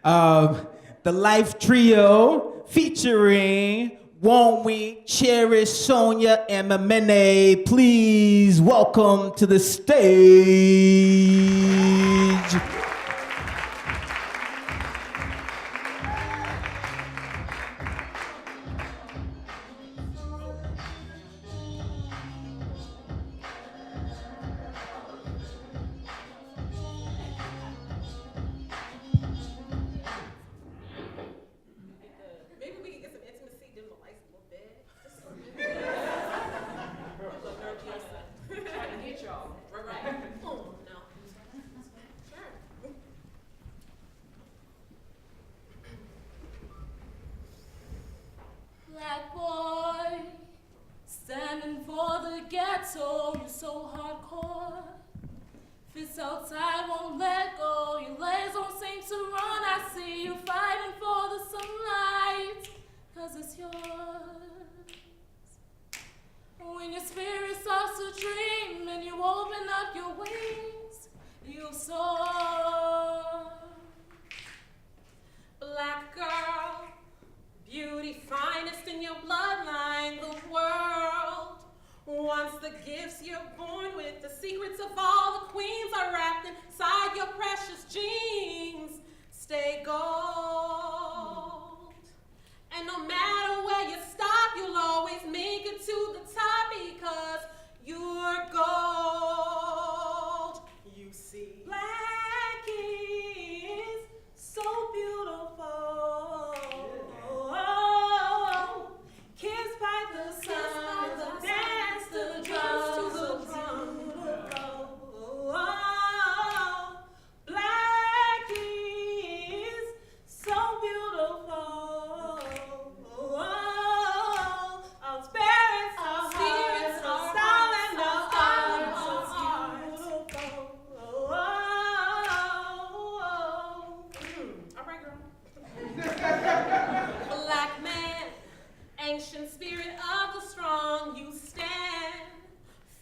The LYFE Trio featuring Won-Wyn, Cherish, Sonja, and Mameneh. Please welcome to the stage. Black boy, standing for the ghetto, you're so hardcore. Fists outside, won't let go, your legs don't seem to run. I see you fighting for the sunlight, 'cause it's yours. When your spirit starts to dream and you open up your wings, you soar. Black girl, beauty finest in your bloodline, the world wants the gifts you're born with. The secrets of all the queens are wrapped inside your precious genes. Stay gold. And no matter where you stop, you'll always make it to the top, because you're gold. You see, black is so beautiful. Kissed by the sun, the dance, the drums, to the drum. Black is so beautiful. Our spirits, our style and our art. All right, girl. Black man, ancient spirit of the strong, you stand.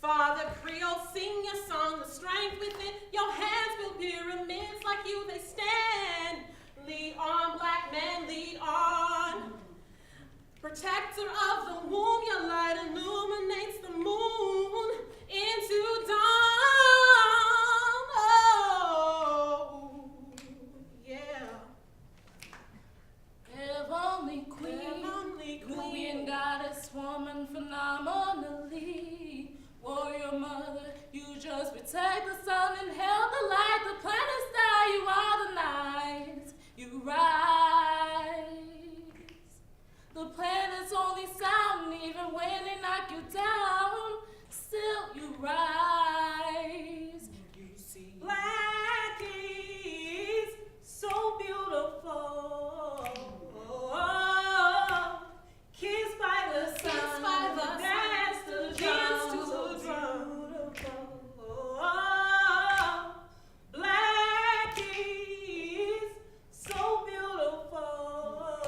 Father Creole, sing your song, the strength within your hands build pyramids like you, they stand. Lead on, black man, lead on. Protector of the womb, your light illuminates the moon into dawn. Oh, yeah. Heavenly queen, Nubian goddess, woman phenomenally. Warrior mother, you just protect the sun and held the light, the planet star, you are the night, you rise. The planets only sound, even when they knock you down, still rise. You see, black is so beautiful. Kissed by the sun, dance to the drum. Black is so beautiful.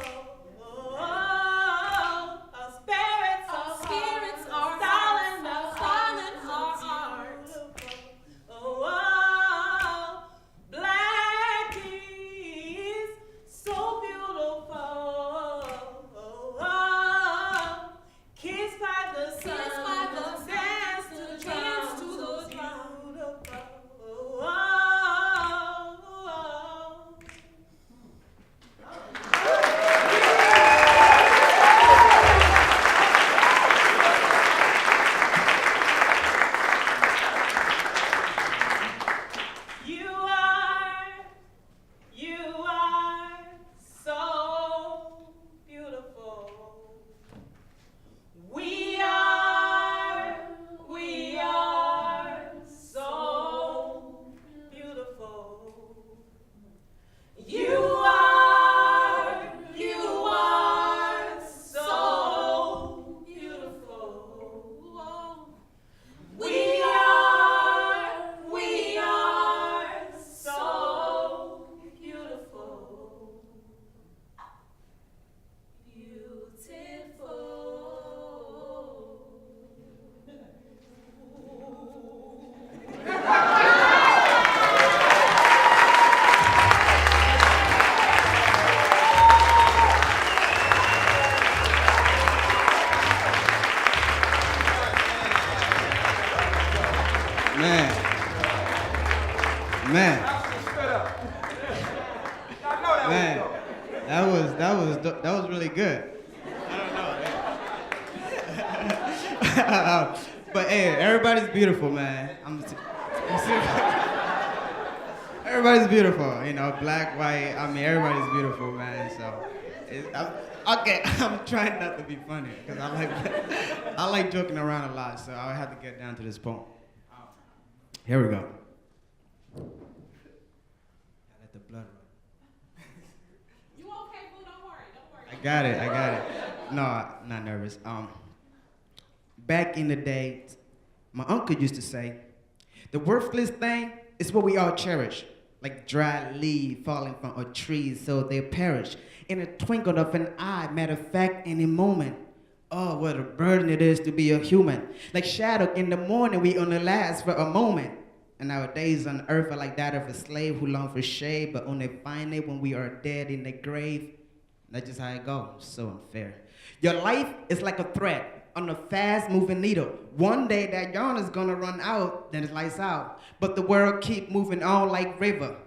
Our spirits are silent, our hearts. Black is so beautiful. Kissed by the sun, dance to the drum. You are so beautiful. We are so beautiful. You are so beautiful. We are so beautiful. Man, that was really good. I don't know. But hey, everybody's beautiful, man. Everybody's beautiful, you know, black, white. I mean, everybody's beautiful, man. So, I'm trying not to be funny because I like joking around a lot. So I have to get down to this poem. Here we go. Let the blood run. You okay, boo? Don't worry. I got it. No, not nervous. Back in the day, my uncle used to say, the worthless thing is what we all cherish, like dry leaves falling from a tree so they perish. In a twinkle of an eye, matter of fact, any moment. Oh, what a burden it is to be a human. Like shadow in the morning, we only last for a moment. And our days on earth are like that of a slave who long for shade, but only find it when we are dead in the grave. That's just how it goes. So unfair. Your life is like a thread on a fast-moving needle. One day that yarn is gonna run out, then it lights out. But the world keep moving on like river.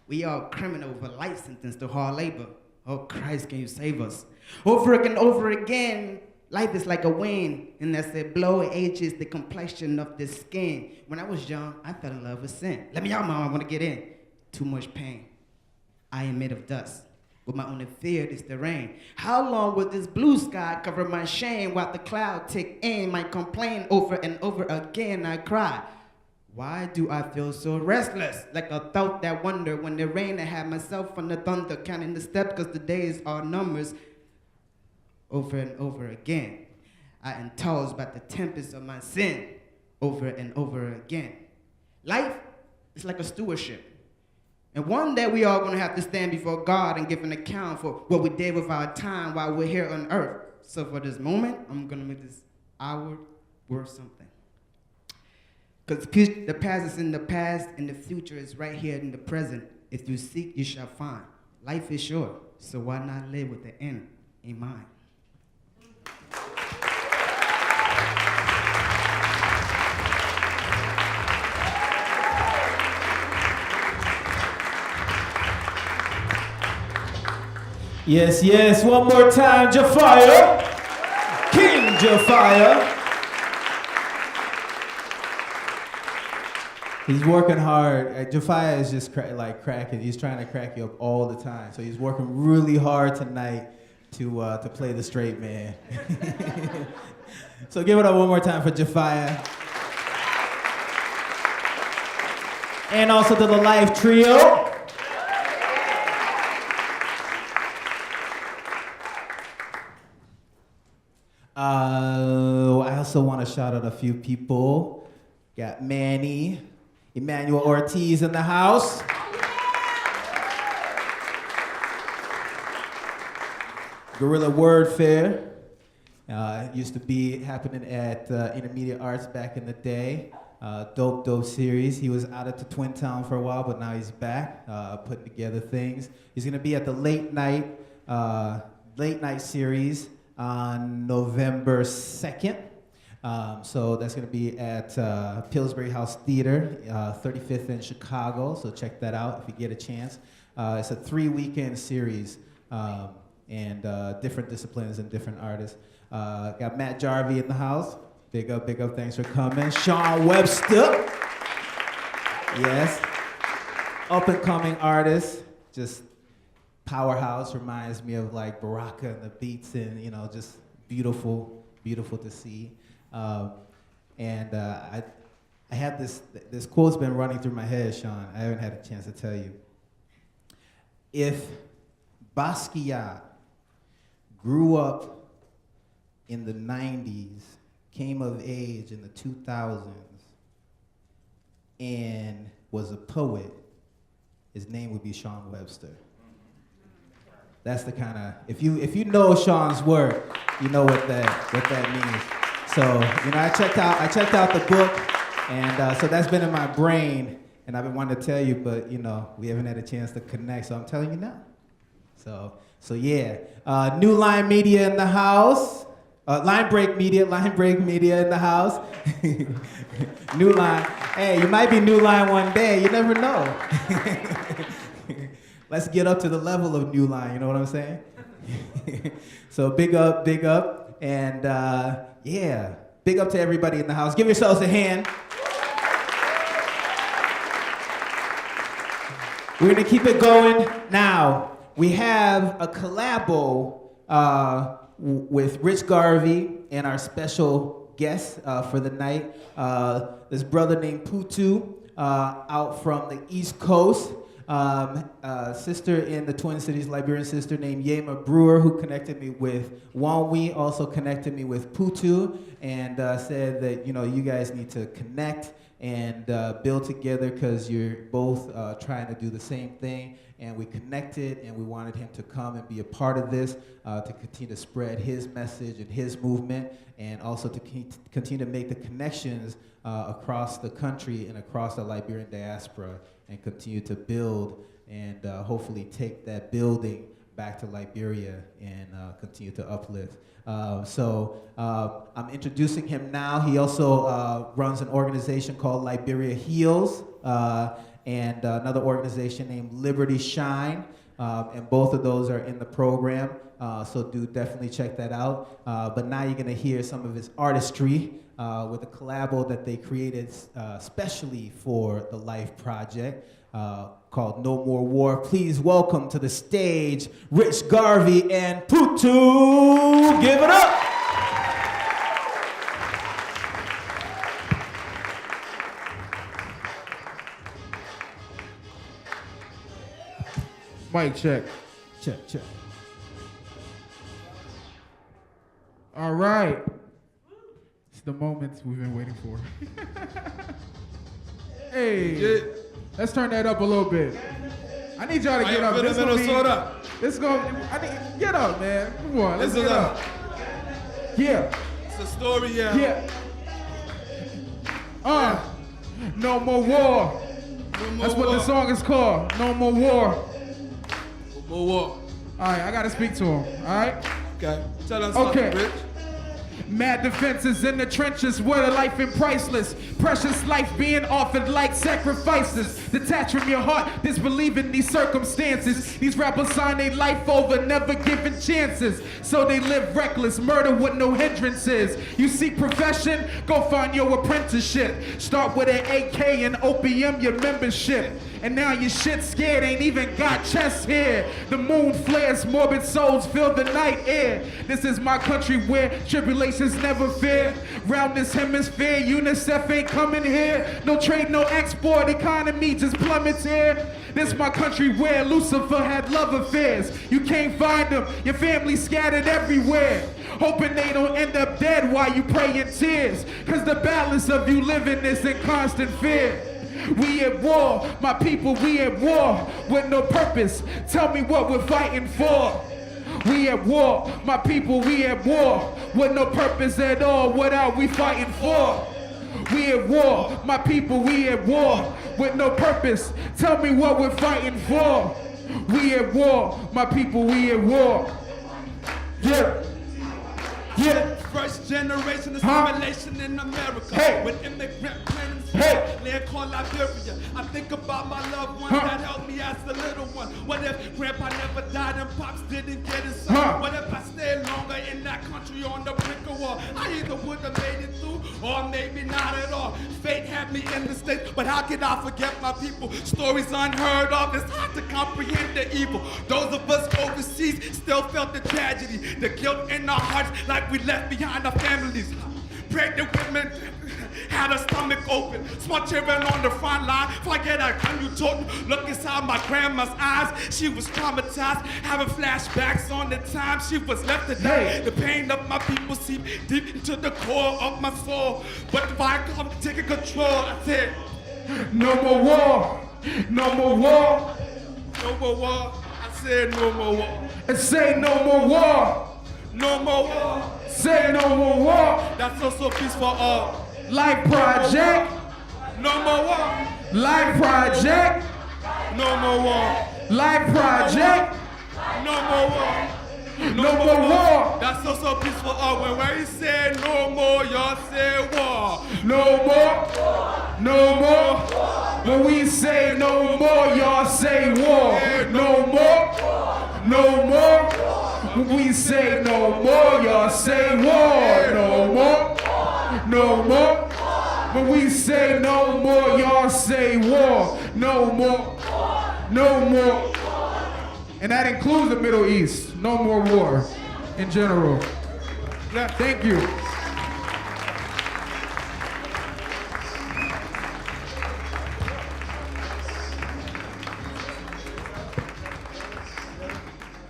We are criminal for life sentence to hard labor. Oh Christ, can you save us? Over and over again, life is like a wind, and as it blows, it ages the complexion of the skin. When I was young, I fell in love with sin. Let me out, mom, I wanna get in. Too much pain. I am made of dust, but my only fear is the rain. How long will this blue sky cover my shame while the cloud tick in? My complaint over and over again, I cry. Why do I feel so restless? Like a thought that wonder when the rain I have myself on the thunder, counting the steps cause the days are numbers. Over and over again, I am tossed by the tempest of my sin. Over and over again. Life is like a stewardship. And one day we are gonna have to stand before God and give an account for what we did with our time while we're here on earth. So for this moment, I'm gonna make this hour worth something. Because the past is in the past and the future is right here in the present. If you seek, you shall find. Life is short, so why not live with the end in mind? Yes, yes, one more time, Japhia. King Japhia. He's working hard. Japhia is just cracking. He's trying to crack you up all the time. So he's working really hard tonight to play the straight man. So give it up one more time for Japhia. And also to the LYFE Trio. I also want to shout out a few people. Got Manny, Emmanuel Ortiz in the house. Guerrilla Word Fair. Used to be happening at Intermediate Arts back in the day. Dope series. He was out at the Twin Town for a while, but now he's back, putting together things. He's gonna be at the late night series on November 2nd. So that's gonna be at Pillsbury House Theater, 35th in Chicago. So check that out if you get a chance. It's a 3-weekend series, and different disciplines and different artists. Got Matt Jarvey in the house. Big up, thanks for coming. Sean Webster. Yes. Up and coming artist. Just powerhouse, reminds me of like Baraka and the beats, and just beautiful to see. And I have this quote's been running through my head, Sean. I haven't had a chance to tell you. If Basquiat grew up in the 90s, came of age in the 2000s, and was a poet, his name would be Sean Webster. That's the kind of, if you know Sean's work, you know what that means. So I checked out the book, and so that's been in my brain, and I've been wanting to tell you, but we haven't had a chance to connect, so I'm telling you now. So yeah, New Line Media in the house. Line Break Media in the house. New Line. Hey, you might be New Line one day. You never know. Let's get up to the level of New Line. You know what I'm saying? So big up, and yeah, big up to everybody in the house. Give yourselves a hand. We're gonna keep it going now. We have a collabo with Rich Garvey and our special guest for the night. This brother named Putu out from the East Coast. Sister in the Twin Cities, Liberian sister named Yema Brewer, who connected me with Won-Wyn, also connected me with Putu, and said that you guys need to connect and build together because you're both trying to do the same thing. And we connected, and we wanted him to come and be a part of this, to continue to spread his message and his movement, and also to continue to make the connections across the country and across the Liberian diaspora, and continue to build and hopefully take that building back to Liberia and continue to uplift. So I'm introducing him now. He also runs an organization called Liberia Heals, and another organization named Liberty Shine, and both of those are in the program, so do definitely check that out. But now you're gonna hear some of his artistry with a collabo that they created specially for the LYFE Project called No More War. Please welcome to the stage Rich Garvey and Putu. Give it up! Mic check. Check. All right. It's the moments we've been waiting for. Hey, let's turn that up a little bit. I need y'all to get up. This I need get up, man. Come on, let's get up. Yeah. It's a story, Yeah. No more war. That's what the song is called. No more war. No more war. All right, I gotta speak to him. All right. Okay. Tell us something, Rich. Mad defenses in the trenches, word of life and priceless. Precious life being offered like sacrifices. Detached from your heart, disbelieving these circumstances. These rappers sign their life over, never given chances. So they live reckless, murder with no hindrances. You seek profession, go find your apprenticeship. Start with an AK and opium your membership. And now your shit scared, ain't even got chest hair. The moon flares, morbid souls fill the night air. This is my country where tribulation Populations never fear. Round this hemisphere, UNICEF ain't coming here. No trade, no export, economy just plummets here. This my country where Lucifer had love affairs. You can't find them, your family scattered everywhere. Hoping they don't end up dead while you pray in tears. Cause the balance of you living is in constant fear. We at war, my people, we at war with no purpose. Tell me what we're fighting for. We at war, my people, we at war with no purpose at all. What are we fighting for? We at war, my people, we at war with no purpose. Tell me what we're fighting for. We at war, my people, we at war. Yeah. Yeah. First generation assimilation in America. Hey. With immigrant parents, Hey. land called Liberia. I think about my loved ones that helped me as a little one. What if grandpa never died and pops didn't get his son? What if I stayed longer in that country on the brick of war? I either would have made it through or maybe not at all. Fate had me in the States, but how could I forget my people? Stories unheard of, it's hard to comprehend the evil. Those of us overseas still felt the tragedy, the guilt in our hearts like we left behind our families. Pregnant women had her stomach open. Small children on the front line. Forget I can you talk. Look inside my grandma's eyes. She was traumatized. Having flashbacks on the time she was left to die. The pain of my people seep deep into the core of my soul. But if I come taking control, I said, no more war. No more war. no more war. I said no more war. And say no more war. No more war. Say no more war. That's also peace for all. Life Project. No more war. Life Project. No more war. Life Project. No more war. No more war. That's also peace for all. When we say no more, y'all say war. No more. No more. When we say no more, y'all say war. No more. No more. When we say no more, y'all say war. No more. No more. When we say no more, y'all say war. No more. No more. And that includes the Middle East. No more war in general. Thank you.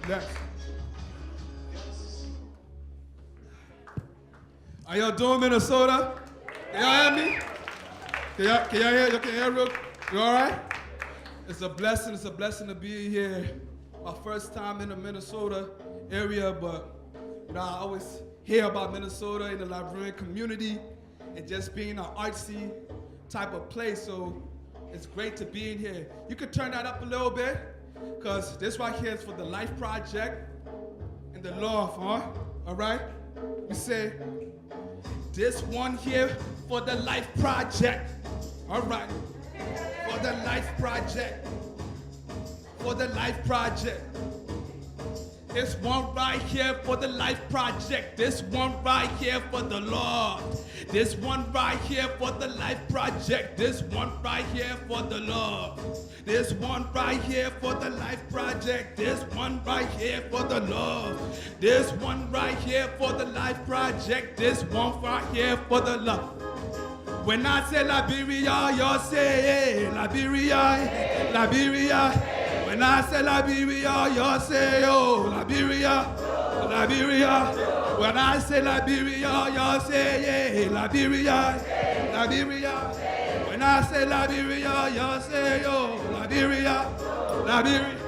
Next. How y'all doing, Minnesota? Can y'all hear me? Can y'all hear? You can hear real? You all right? It's a blessing to be here. My first time in the Minnesota area, but you know, I always hear about Minnesota in the Liberian community and just being an artsy type of place, so it's great to be in here. You could turn that up a little bit, because this right here is for the LYFE Project and the Loft, huh? All right? We say, this one here for the LYFE Project. All right. For the LYFE Project. For the LYFE Project. This one right here for the LYFE Project. This one right here for the Loft. This one right here for the LYFE Project. This one right here for the Loft. This one right here for the LYFE Project. This one right here for the Loft. This one right here for the LYFE Project. This one right here for the Loft. When I say Liberia, y'all say, hey, Liberia, hey, Liberia. When I say Liberia, y'all say, oh, Liberia, Liberia. When I say Liberia, y'all say, yeah, Liberia, Liberia. When I say Liberia, y'all say, oh, Liberia, Liberia.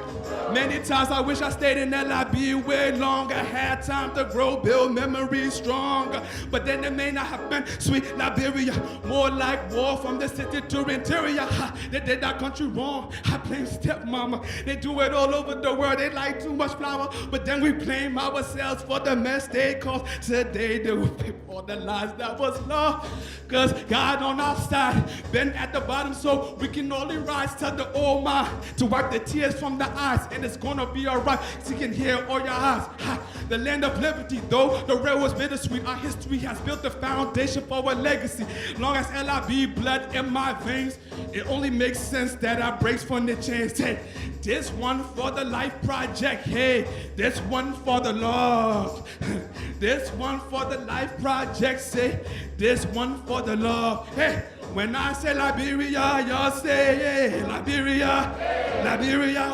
Many times I wish I stayed in LIB way longer, had time to grow, build memories stronger. But then it may not have been sweet Liberia, more like war from the city to interior. Ha, they did our country wrong. I blame stepmama. They do it all over the world. They like too much flour, but then we blame ourselves for the mess they caused. Today they will pay for the lies that was lost. Cause God on our side, been at the bottom, so we can only rise to the old mind to wipe the tears from the eyes. And it's gonna be alright, so you can hear all your eyes. Ha, the land of liberty, though the road was bittersweet, our history has built the foundation for a legacy. Long as LIB blood in my veins, it only makes sense that I breaks from the chains. Hey, this one for the LYFE Project. Hey, this one for the Loft. This one for the Life Project, say. This one for the love. Hey, when I say Liberia, y'all say, yeah. Liberia, Liberia.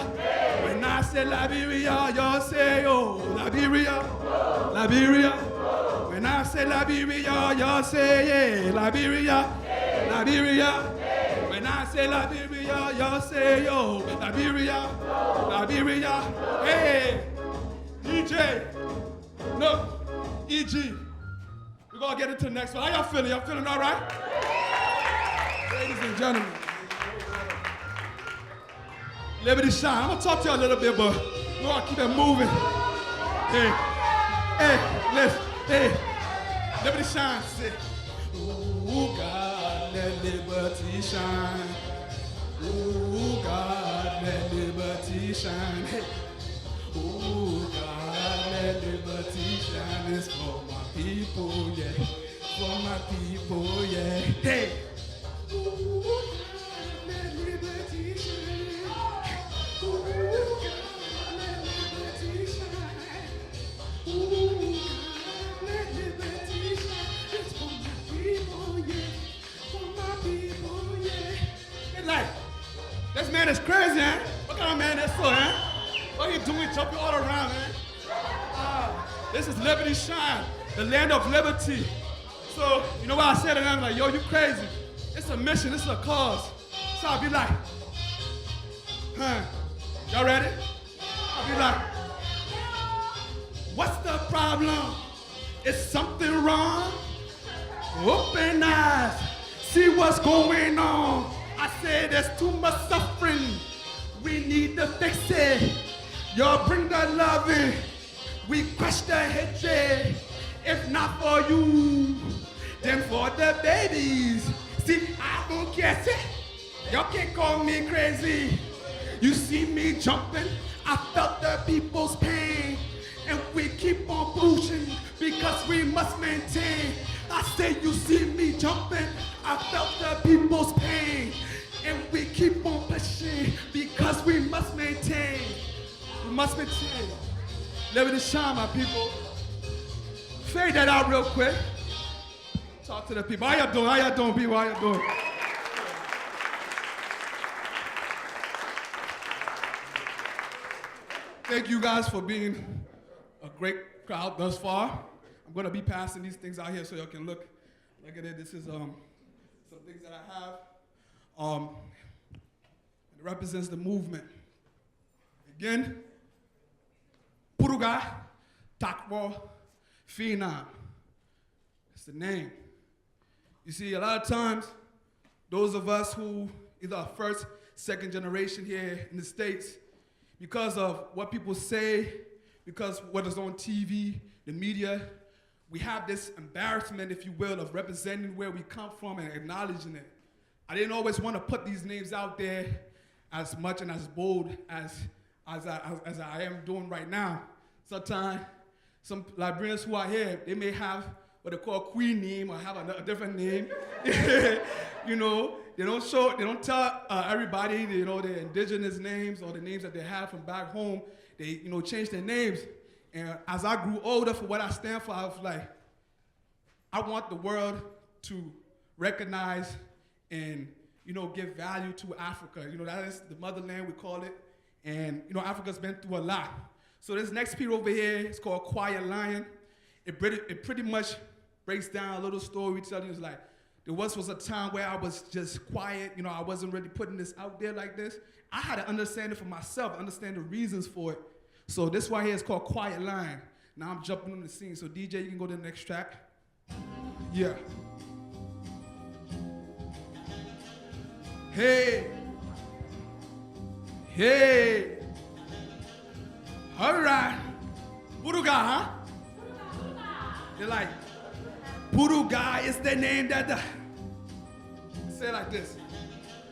When I say Liberia, y'all say, oh, Liberia, Liberia. When I say Liberia, y'all say, yeah. Liberia, Liberia. When I say Liberia, y'all say, yo, Liberia, Liberia. Hey, DJ, look. EG, we're gonna get into the next one. How y'all feeling? Y'all feeling all right? Ladies and gentlemen, Liberty Shine. I'm gonna talk to y'all a little bit, but we're gonna keep it moving. Hey, listen, hey, Liberty Shine. Say, ooh, God, let liberty shine. Ooh, God, let liberty shine. Hey, ooh, God, let liberty shine. It's for my people, yeah. For my people, yeah. Hey. Ooh, God, let liberty shine. Ooh, God, let liberty shine. Ooh, God, let liberty shine. It's for my people, yeah. For my people, yeah. It's like, this man is crazy, huh? What kind of man that's for, huh? What are you doing jumping all around, man? This is Liberty Shine, the land of liberty. So, you know what I said to them? Like, yo, you crazy. It's a mission, it's a cause. So I'll be like, y'all ready? I'll be like, what's the problem? Is something wrong? Open eyes, see what's going on. I say there's too much suffering. We need to fix it. Y'all bring the love in. We crush the hatred. If not for you, then for the babies. See, I don't care. See, y'all can't call me crazy. You see me jumping, I felt the people's pain. And we keep on pushing because we must maintain. I say you see me jumping, I felt the people's pain. And we keep on pushing because we must maintain. We must maintain. Liberty Shine, my people. Fade that out real quick. Talk to the people. How y'all doing? How y'all doing, people? How y'all doing? Thank you guys for being a great crowd thus far. I'm gonna be passing these things out here so y'all can look at it. This is some things that I have. It represents the movement. Again, Puruga Takwo Phenom. It's the name. You see, a lot of times, those of us who either are first, second generation here in the States, because of what people say, because what is on TV, the media, we have this embarrassment, if you will, of representing where we come from and acknowledging it. I didn't always want to put these names out there as much and as bold as I am doing right now. Sometimes, some Liberians who are here, they may have what they call a queen name or have a different name. You know, they don't tell everybody, you know, their indigenous names or the names that they have from back home. They, you know, change their names. And as I grew older, for what I stand for, I was like, I want the world to recognize and, you know, give value to Africa. You know, that is the motherland, we call it. And, you know, Africa's been through a lot. So this next piece over here is called Quiet Lion. It pretty much breaks down a little story telling you, it's like, there was a time where I was just quiet, you know, I wasn't really putting this out there like this. I had to understand it for myself, understand the reasons for it. So this right here is called Quiet Lion. Now I'm jumping on the scene. So DJ, you can go to the next track. Yeah. Hey. Hey. All right. Puruga, huh? They're like, Puruga is the name that the... Say it like this.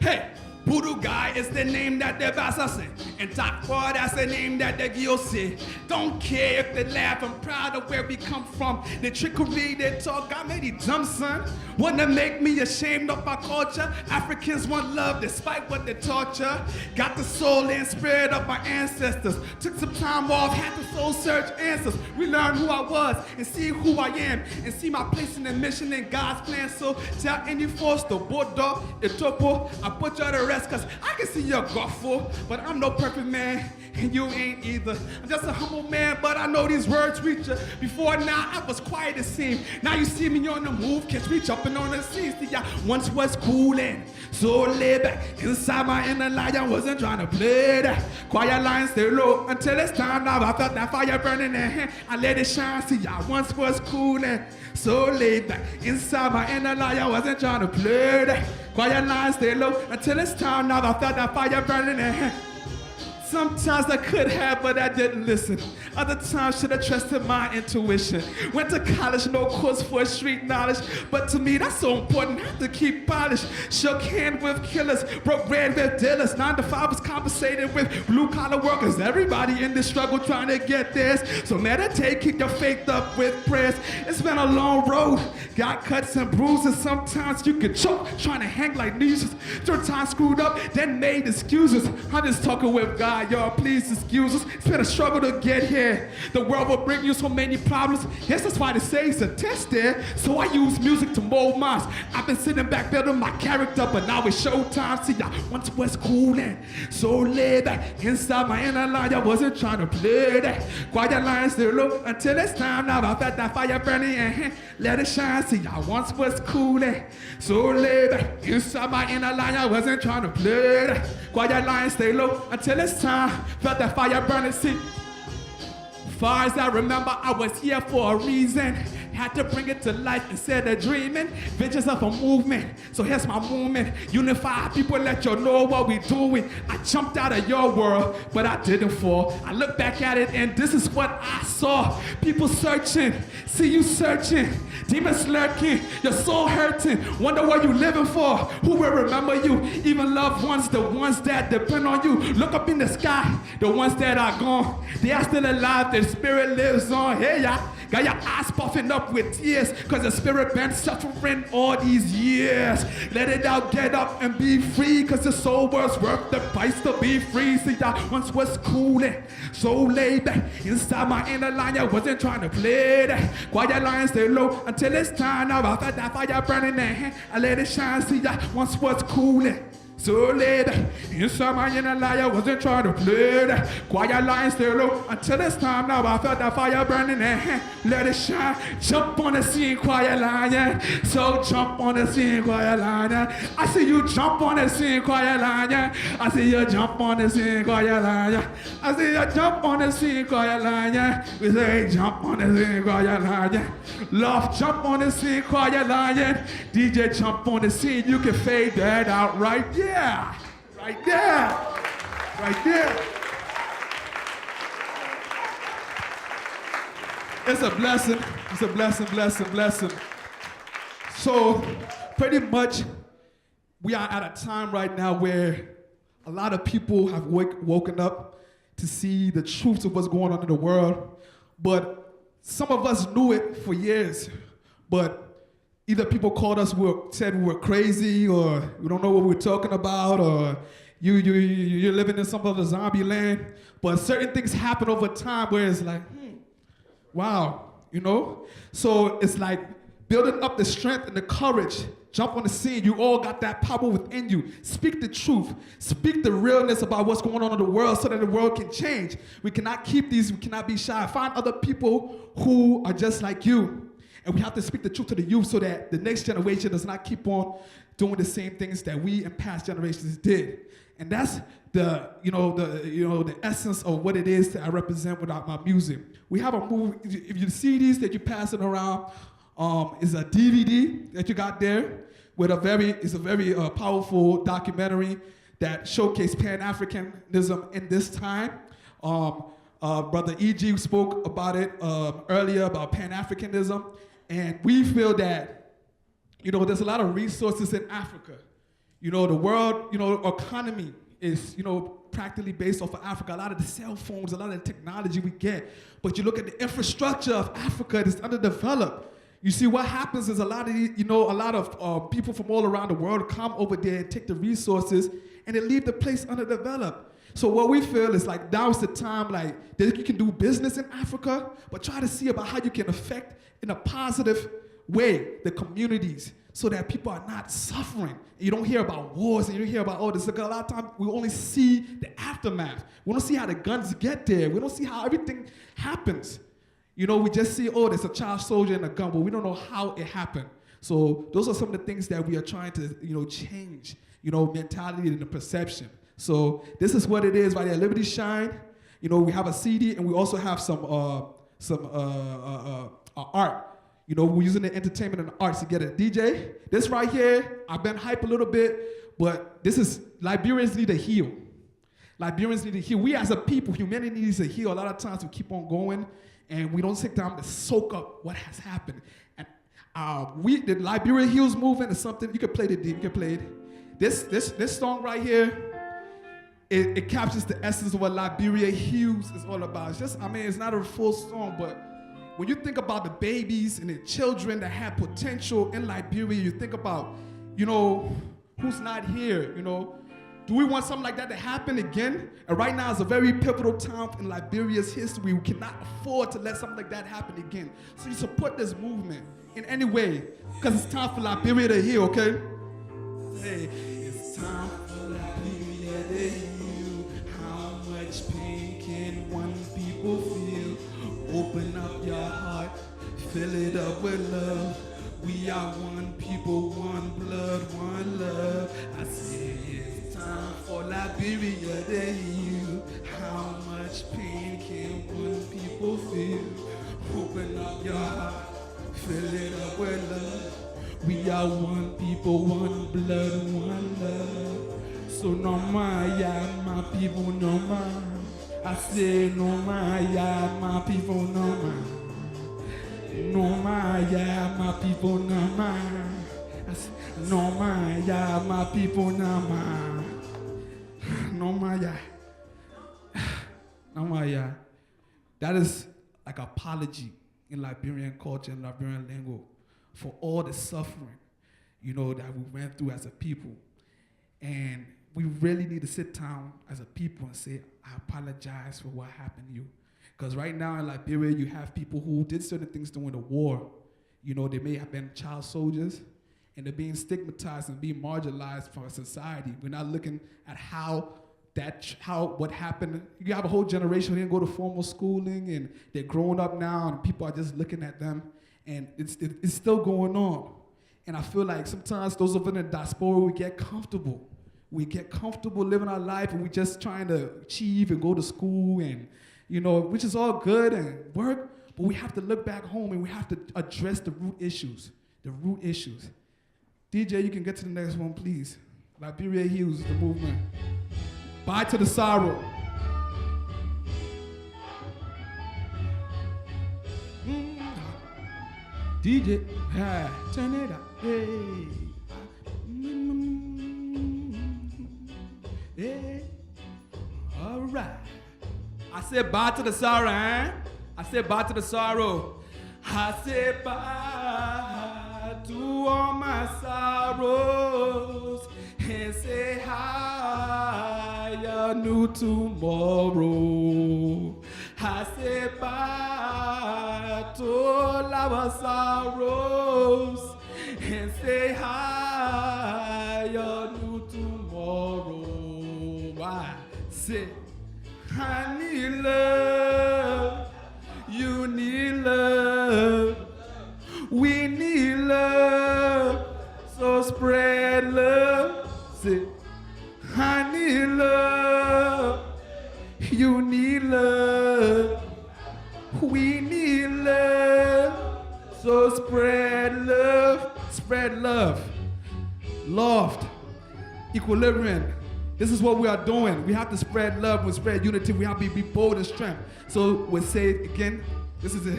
Hey, Puruga is the name that the Bassa say. And Doc Boy, that's the name that the girl say. Don't care if they laugh, I'm proud of where we come from. The trickery they talk got me dumb, son. Wanna make me ashamed of our culture. Africans want love despite what they torture. Got the soul and spirit of my ancestors. Took some time off, had to soul search answers. We learned who I was and see who I am. And see my place in the mission in God's plan. So tell any force, the border, the topo, I put you to rest cause I can see you're grateful. But I'm no perfect man, and you ain't either. I'm just a humble man, but I know these words reach you. Before now, I was quiet it seemed. Now you see me on the move, catch me jumping on the scene. See, I once was coolin', so laid back. Inside my inner light, I wasn't trying to play that. Quiet lines stay low until it's time. Now I felt that fire burning in hand. I let it shine. See, I once was coolin', so laid back. Inside my inner light, I wasn't trying to play that. Quiet lines stay low until it's time. Now I felt that fire burning in hand. Sometimes I could have, but I didn't listen. Other times should have trusted my intuition. Went to college, no course for street knowledge. But to me, that's so important, have to keep polished. Shook hand with killers, broke bread with dealers. 9 to 5 was compensated with blue collar workers. Everybody in this struggle trying to get theirs. So meditate, keep your faith up with prayers. It's been a long road, got cuts and bruises. Sometimes you can choke, trying to hang like nooses. Third time screwed up, then made excuses. I'm just talking with God. Y'all, please excuse us. It's been a struggle to get here. The world will bring you so many problems. Yes, that's why they say it's a test there. So I use music to mold minds. I've been sitting back building my character, but now it's showtime. See, I once was cool and so laid back. Inside my inner light, I wasn't trying to play that. Quiet lines stay low until it's time. Now I felt that fire burning and let it shine. See, I once was cool and so laid back. Inside my inner light, I wasn't trying to play that. Quiet lines stay low until it's time. Felt that fire burning, see. Far as I remember, I was here for a reason. Had to bring it to life instead of dreaming. Visions of a movement, so here's my movement. Unify people, let you know what we doing. I jumped out of your world, but I didn't fall. I look back at it and this is what I saw. People searching, see you searching. Demons lurking, your soul hurting. Wonder what you living for, who will remember you. Even loved ones, the ones that depend on you. Look up in the sky, the ones that are gone. They are still alive, their spirit lives on. Hey, y'all. Got your eyes puffing up with tears, cause the spirit been suffering all these years. Let it out, get up and be free, cause the soul was worth the price to be free. See, I once was cool and so laid back. Inside my inner line, I wasn't trying to play that. Quiet lines stay low until it's time. Now I felt that fire burning and I let it shine. See, I once was cool and so laid inside my inner lie, I wasn't trying to play that. Quiet lines stay low until it's time. Now I felt that fire burning and let it shine. Jump on the scene, quiet line, yeah. So jump on the scene, quiet line, yeah. I see you jump on the scene, quiet line, yeah. I see you jump on the scene, quiet line, yeah. I see you jump on the scene, quiet line, yeah. We say jump on the scene, quiet line, yeah. Loft, jump on the scene, quiet line, yeah. DJ, jump on the scene, you can fade that out right there. Yeah, right there, right there. It's a blessing, it's a blessing, blessing, blessing. So pretty much we are at a time right now where a lot of people have woken up to see the truth of what's going on in the world, but some of us knew it for years, but either people called us, said we were crazy, or we don't know what we're talking about, or you're living in some other zombie land. But certain things happen over time where it's like, wow, you know? So it's like building up the strength and the courage. Jump on the scene. You all got that power within you. Speak the truth. Speak the realness about what's going on in the world so that the world can change. We cannot keep these, we cannot be shy. Find other people who are just like you. And we have to speak the truth to the youth so that the next generation does not keep on doing the same things that we and past generations did. And that's the essence of what it is that I represent with my music. We have a movie. If you see these that you're passing around, is a DVD that you got there with a very powerful documentary that showcased Pan-Africanism in this time. Brother E.G. spoke about it earlier about Pan-Africanism. And we feel that, there's a lot of resources in Africa. The world, economy is, practically based off of Africa. A lot of the cell phones, a lot of the technology we get. But you look at the infrastructure of Africa, it's underdeveloped. You see, what happens is a lot of people from all around the world come over there and take the resources and they leave the place underdeveloped. So what we feel is like now is the time like that you can do business in Africa, but try to see about how you can affect in a positive way the communities so that people are not suffering. You don't hear about wars and you don't hear about all this. Like a lot of times we only see the aftermath. We don't see how the guns get there. We don't see how everything happens. We just see, oh, there's a child soldier and a gun, but we don't know how it happened. So those are some of the things that we are trying to, change, mentality and the perception. So this is what it is right here, Liberty Shine. We have a CD and we also have some art. We're using the entertainment and the arts to get a DJ. This right here, I've been hyped a little bit, but this is, Liberians need to heal. Liberians need to heal. We as a people, humanity needs to heal. A lot of times we keep on going and we don't take time to soak up what has happened. And the Liberian Heals movement is something, you can play it, you can play it. This song right here, it captures the essence of what Liberia Heals is all about. It's just, it's not a full song, but when you think about the babies and the children that have potential in Liberia, you think about, who's not here, Do we want something like that to happen again? And right now is a very pivotal time in Liberia's history. We cannot afford to let something like that happen again. So you support this movement in any way, because it's time for Liberia to heal, okay? Hey, it's time for Liberia to heal. How much pain can one people feel? Open up your heart, fill it up with love. We are one people, one blood, one love. I say it's time for Liberia to heal. How much pain can one people feel? Open up your heart, fill it up with love. We are one people, one blood, one love. So no my, my people, no my. I say no my people, no my. No my people, no my. I say no my people, no my. No my. That is like apology in Liberian culture and Liberian lingo for all the suffering, that we went through as a people. And we really need to sit down as a people and say, I apologize for what happened to you. Because right now in Liberia, you have people who did certain things during the war. They may have been child soldiers, and they're being stigmatized and being marginalized from society. We're not looking at what happened. You have a whole generation who didn't go to formal schooling, and they're growing up now, and people are just looking at them, and it's still going on. And I feel like sometimes those of us in the diaspora, we get comfortable. We get comfortable living our life, and we're just trying to achieve and go to school, and which is all good and work, but we have to look back home and we have to address the root issues. The root issues. DJ, you can get to the next one, please. Liberia Heals, the movement. Bye to the sorrow. DJ, turn it up. Hey. Hey. All right. I said bye to the sorrow, eh? I said bye to the sorrow. I said bye to all my sorrows and say hi, a new tomorrow. I said bye to all our sorrows and say hi, a new tomorrow. I said, I need love, you need love, we need love, so spread love. Say, I need love, you need love, we need love, so spread love, spread love. Loft, equilibrium. This is what we are doing. We have to spread love, we spread unity, we have to be bold and strength. So we'll say it again. This is it.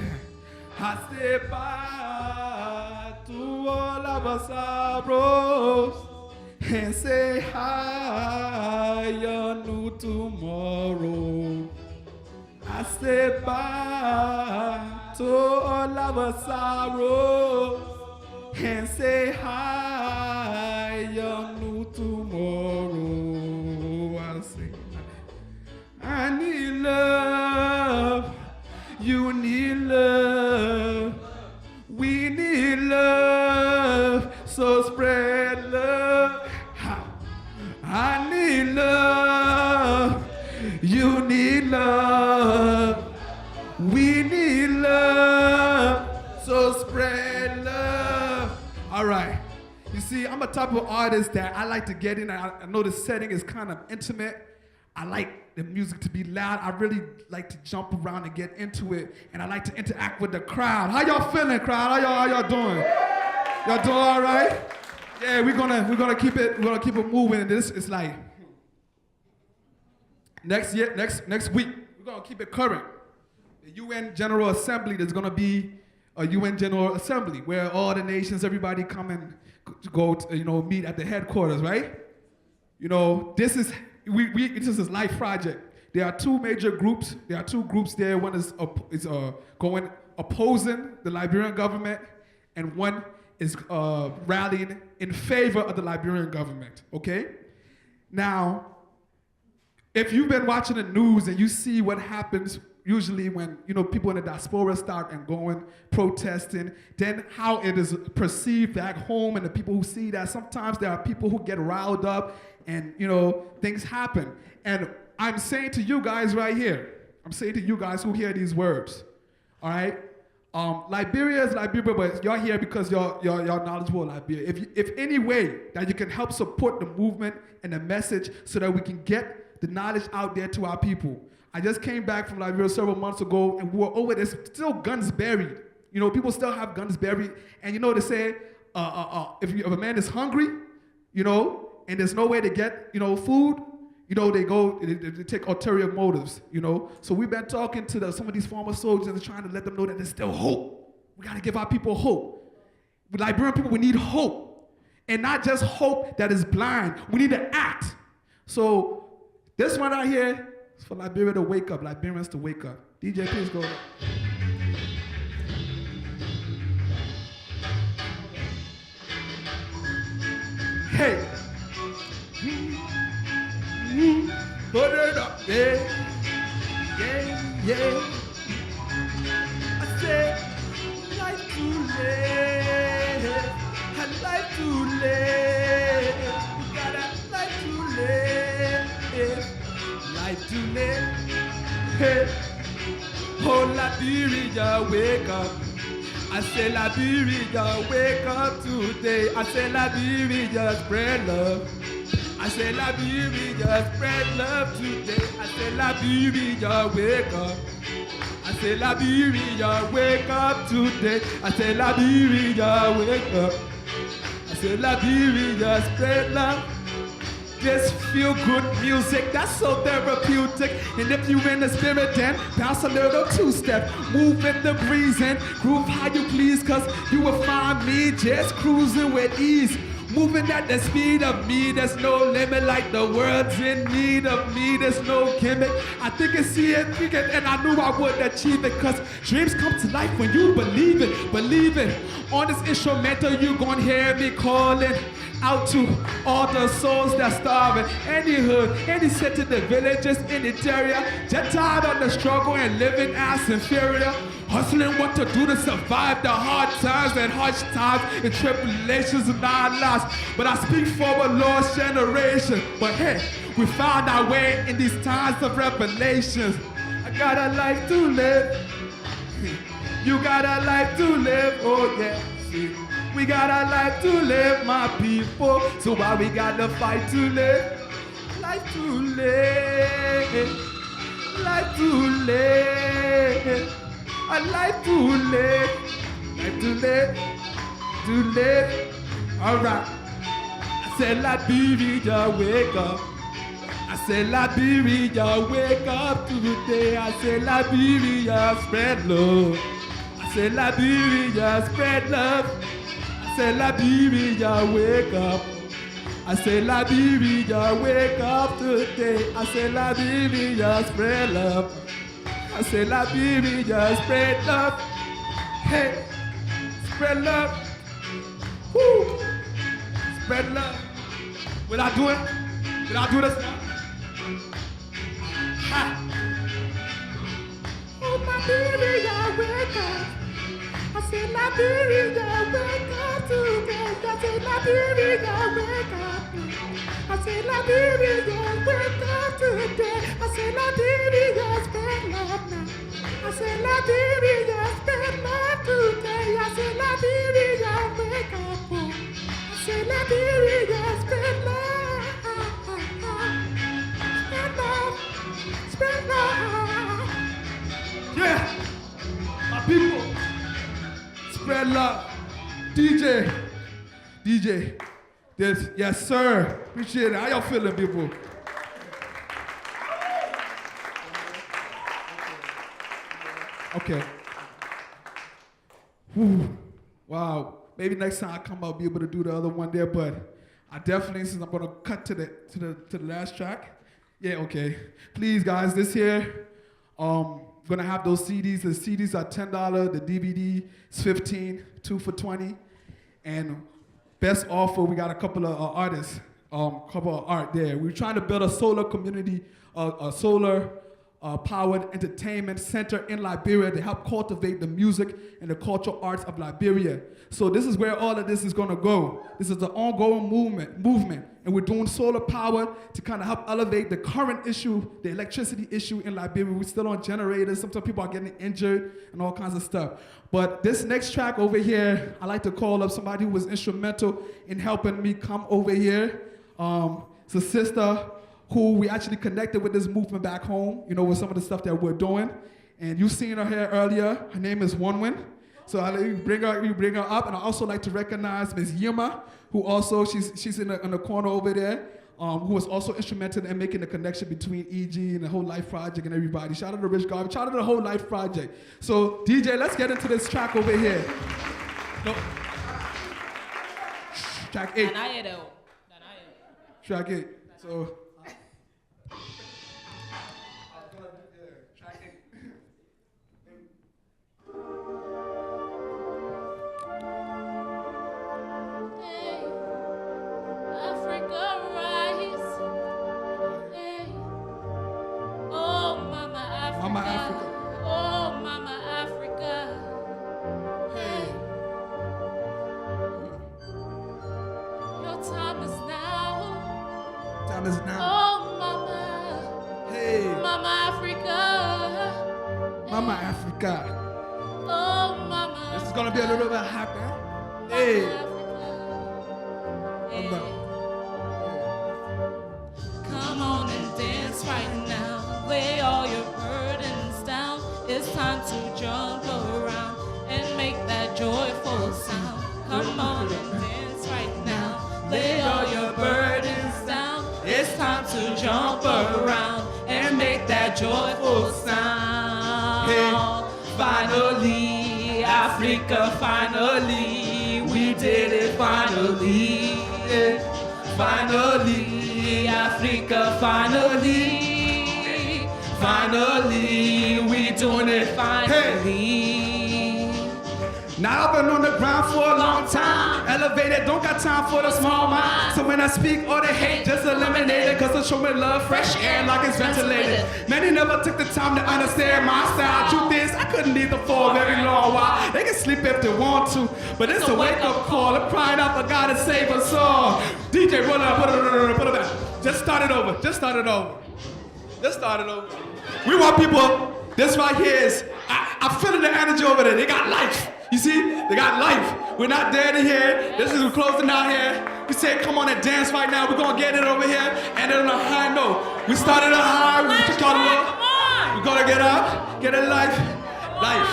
I say bye to all of our sorrows and say hi, a new tomorrow. I say bye to all our sorrows and say hi, a new tomorrow. I say, I need love, you need love, we need love, so spread love. I need love, you need love, we need love, so spread love. All right. You see, I'm a type of artist that I like to get in. I know the setting is kind of intimate. I like the music to be loud. I really like to jump around and get into it. And I like to interact with the crowd. How y'all feeling, crowd? How y'all doing? Y'all doing all right? Yeah, we're gonna keep it moving. And this is like next week, we're gonna keep it current. The UN General Assembly, there's gonna be a UN General Assembly where all the nations, everybody come and go to, meet at the headquarters, right? This is LYFE project. There are two major groups. There are two groups there. One is going opposing the Liberian government, and one is rallying in favor of the Liberian government, okay? Now, if you've been watching the news and you see what happens usually when people in the diaspora start and going protesting, then how it is perceived back home, and the people who see that, sometimes there are people who get riled up and things happen. And I'm saying to you guys right here, I'm saying to you guys who hear these words, all right? Liberia is Liberia, but you're here because you're knowledgeable of Liberia. If any way that you can help support the movement and the message so that we can get the knowledge out there to our people. I just came back from Liberia several months ago, and we were over there, still guns buried. People still have guns buried. And they say, if a man is hungry, and there's no way to get, food, they take ulterior motives, So we've been talking to some of these former soldiers and trying to let them know that there's still hope. We got to give our people hope. With Liberian people, we need hope. And not just hope that is blind. We need to act. So this one out here is for Liberia to wake up, Liberians to wake up. DJ, please go. Hey. Put it up, yeah, yeah, yeah. I said, life to live, I like to live. You got a life to live, life to live. Hey, oh Liberia, wake up. I say Liberia, wake up today. I say Liberia, spread love. I say Liberia, spread love today. I say Liberia, wake up. I say Liberia, wake up today. I say Liberia, wake up. I say Liberia, spread love. This feel good music, that's so therapeutic. And if you in the spirit, then bounce a little two-step. Move in the breeze and groove how you please, cause you will find me just cruising with ease. Moving at the speed of me, there's no limit, like the world's in need of me, there's no gimmick. I think I see it, and I knew I would achieve it, cause dreams come to life when you believe it, believe it. On this instrumental, you gon' hear me calling out to all the souls that starving. Any hood, any city, the villages in the area, just tired of the struggle and living as inferior. Hustling what to do to survive the hard times and harsh times and tribulations and our lives. But I speak for a lost generation. But hey, we found our way in these times of revelations. I got a life to live. You got a life to live, oh yeah. See, we got a life to live, my people. So why we gotta fight to live? Life to live. Life to live. A life to live, life to live, to live. All right. I said Liberia, wake up. I said Liberia, wake up today. I said Liberia, spread love. I said Liberia, spread love. I said Liberia, wake up. I I say Liberia, wake up today. I say Liberia, spread love. I say Liberia, spread love. Hey, spread love. Woo. Spread love. Will I do it? Will I do this now? Ha. Oh, Liberia, wake up. I say Liberia, wake up today. I say Liberia, wake up. I say Liberia, wake up today. I say Liberia, spread love now. I say Liberia, spread love today. I say Liberia, wake up. I say Liberia, spread love. Spread love. Spread love. Yeah, my people. Spread love. DJ, yes sir. Appreciate it. How y'all feeling, people? Okay. Whew. Wow. Maybe next time I come, I'll be able to do the other one there, but I definitely, since I'm gonna cut to the last track. Yeah, okay. Please, guys, this here, gonna have those CDs. The CDs are $10. The DVD is $15. 2 for $20. And best offer, we got a couple of artists, couple of art there. We're trying to build a solar community, a solar powered entertainment center in Liberia to help cultivate the music and the cultural arts of Liberia. So this is where all of this is gonna go. This is the ongoing movement, and we're doing solar power to kind of help elevate the current issue, the electricity issue in Liberia. We're still on generators. Sometimes people are getting injured and all kinds of stuff. But this next track over here, I like to call up somebody who was instrumental in helping me come over here. It's a sister who we actually connected with this movement back home, you know, with some of the stuff that we're doing. And you've seen her here earlier. Her name is Won-Wyn. So I'll bring her up, and I also like to recognize Ms. Yima, who also, she's in the corner over there, who was also instrumental in making the connection between EG and the whole LYFE project and everybody. Shout out to Rich Garvey, shout out to the whole LYFE project. So DJ, let's get into this track over here. No. Track 8. Track 8. So. Mama Africa. Oh, Mama Africa. Hey. Your time is now. Time is now. Oh, Mama. Hey. Mama Africa. Mama Africa. Oh, Mama. This is gonna be a little bit happy. Hey. Hey. Come on and dance right now. Lay all your burdens down. It's time to jump around and make that joyful sound. Come on and dance right now. Lay all your burdens down. It's time to jump around and make that joyful sound. Hey. Finally, Africa, finally, we did it finally. Yeah. Finally, Africa, finally. Finally, we doing it finally. Hey. Now I've been on the ground for a long time. Elevated, don't got time for the small mind. So when I speak, all the hate just eliminated. Cause I show me love, fresh air like it's ventilated. Many never took the time to understand my style. Truth is, I couldn't either for a very long while. They can sleep if they want to, but it's a wake up call. I'm crying out for God to save us all. DJ, roll up, put it back. Just start it over, just start it over. Just start it over. We want people, this right here is, I'm feeling the energy over there. They got life. You see? They got life. We're not dead in here. This is, we're closing out here. We said, come on and dance right now. We're going to get it over here. And then on a high note. We started a high. We just got a low. We're going to get up. Get a life. Life.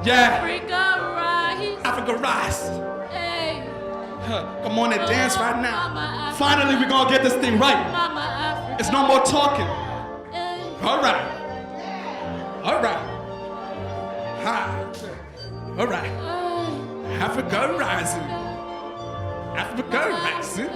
Yeah. Africa rise. Africa rise. Hey. Come on and dance right now. Mama Finally, we're going to get this thing right. Mama Africa. It's no more talking. Hey. All right. All right. Ha. All right. Africa rising. Africa rising.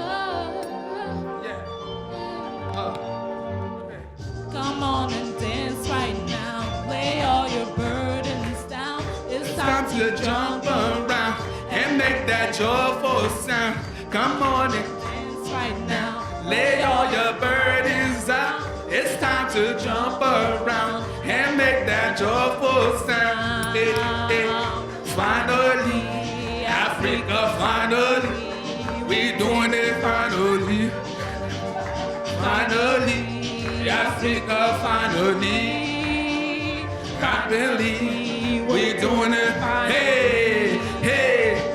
to jump around and make that joyful sound. Come on and dance right now. Lay all your burdens out. It's time to jump around and make that joyful sound. Hey, hey. Finally, Africa, finally, we doing it finally. Finally, Africa, finally, can't believe we doing it. Hey, hey.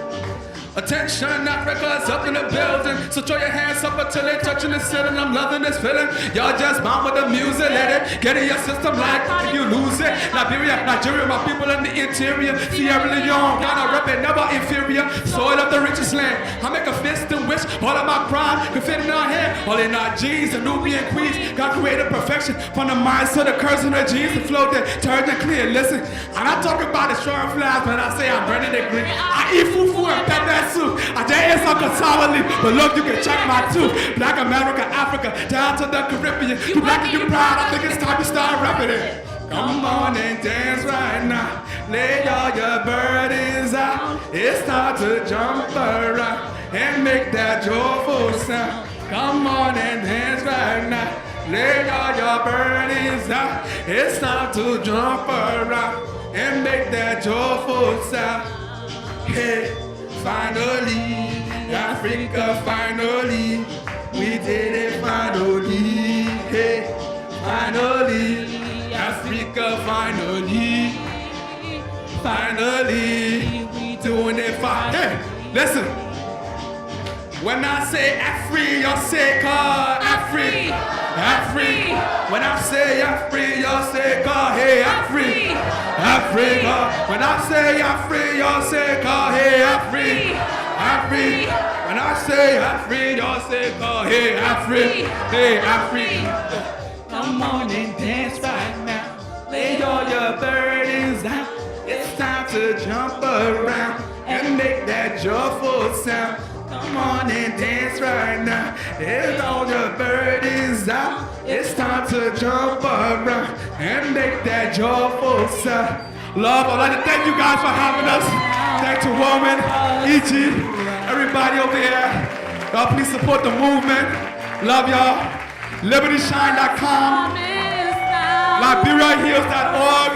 Attention, Africa's up in the building. So throw your hands up until they touching the ceiling. I'm loving this feeling. Y'all just bound with the music. Let it get in your system like if you lose it. Liberia, Nigeria, my people in the interior. Sierra Leone, Ghana, reppin', never inferior. Soil of the richest land. I make a fist and wish all of my pride can fit in our hand. All in our G's, the Nubian queens. God created perfection from the minds to the curves in the G's. The flow that turns and clear. Listen, I'm not talking about destroying flies, but I say I'm burning the green. I eat fufu and pepper soup. I dare some cassava leaf, but look, you can check my tooth. Black America, Africa, down to the Caribbean. You black and you proud, I think it's time to start rapping it. Come on and dance right now. Lay all your burdens out. It's time to jump around and make that joyful sound. Come on and dance right now. Lay all your burdens out. It's time to jump around and make that joyful sound. Hey. Finally, Africa, finally, we did it finally, hey. Finally, Africa, finally, we doing it fine. Hey, listen. When I say Afri, y'all say God, Afri, Afri. When I say Afri, y'all say God, hey, Afri, Africa. When I say Afri, y'all say God, hey, Afri, Afri. When I say Afri, y'all say God, hey, Afri, hey, Afri. Come on and dance right now. Lay all your burdens down. It's time to jump around and make that joyful sound. Come on and dance right now. It's all your burdens out. It's time to jump around and make that joyful sound. Love, I'd like to thank you guys for having us. Thanks to Won-Wyn, JiJi, everybody over here. Y'all please support the movement. Love y'all. LibertyShine.com, LiberiaHeals.org,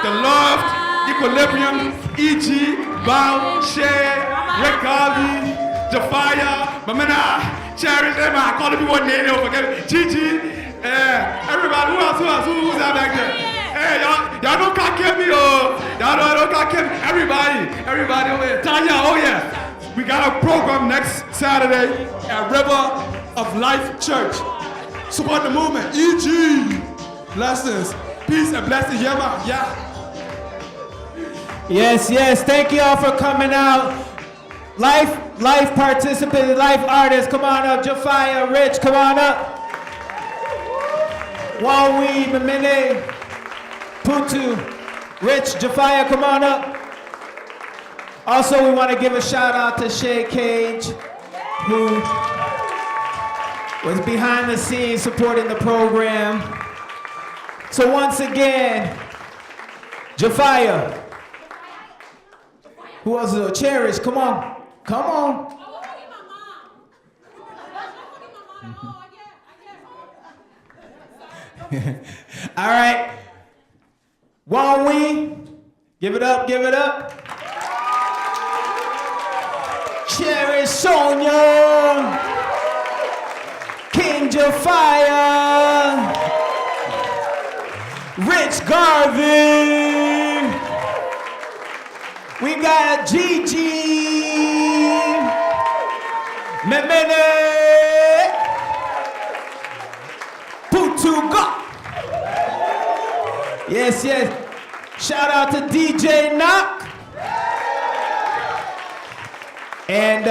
The Loft, Equilibrium, E.G., Bow, Share, Rich Garvey, Japhia, Mameneh, Cherish, everybody. I call people one name, don't forget it. JiJi, everybody. Who's that back there? Hey, y'all don't cock me, oh. Y'all don't cock me. Everybody over here. Tanya, oh yeah. We got a program next Saturday at River of Life Church. Support the movement. E.G. Blessings. Peace and blessings. Yeah, man. Yeah. Yes. Thank you all for coming out. Life participants, life artists, come on up. Japhia, Rich, come on up. Won-Wyn, Mameneh, Putu, Rich, Japhia, come on up. Also, we want to give a shout out to Shay Cage, who was behind the scenes supporting the program. So once again, Japhia. Who else is there? Cherish, come on. Come on. All right. Won-Wyn, give it up. Cherish Sonja, King Japhia, Rich Garvey. We got JiJi, Mameneh, Putuga. Yes. Shout out to DJ Knock. And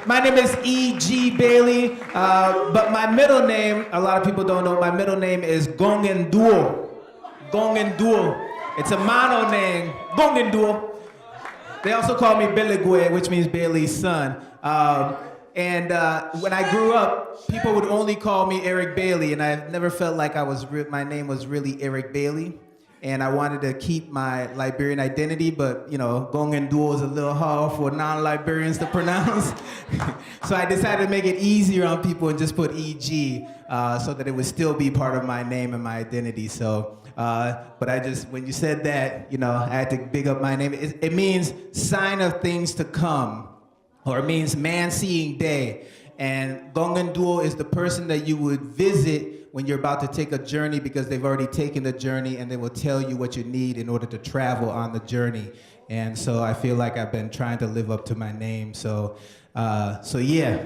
my name is E.G. Bailey, but my middle name, a lot of people don't know, my middle name is Gongenduo. It's a mono name, Gongenduo. They also call me Beh Gaye, which means Bailey's son. And when I grew up, people would only call me Eric Bailey, and I never felt like my name was really Eric Bailey. and I wanted to keep my Liberian identity, but you know, Gongan Duo is a little hard for non-Liberians to pronounce. So I decided to make it easier on people and just put EG so that it would still be part of my name and my identity. So, but when you said that, you know, I had to big up my name. It means sign of things to come, or it means man seeing day. And Gongan Duo is the person that you would visit when you're about to take a journey, because they've already taken the journey and they will tell you what you need in order to travel on the journey. And so I feel like I've been trying to live up to my name. So yeah.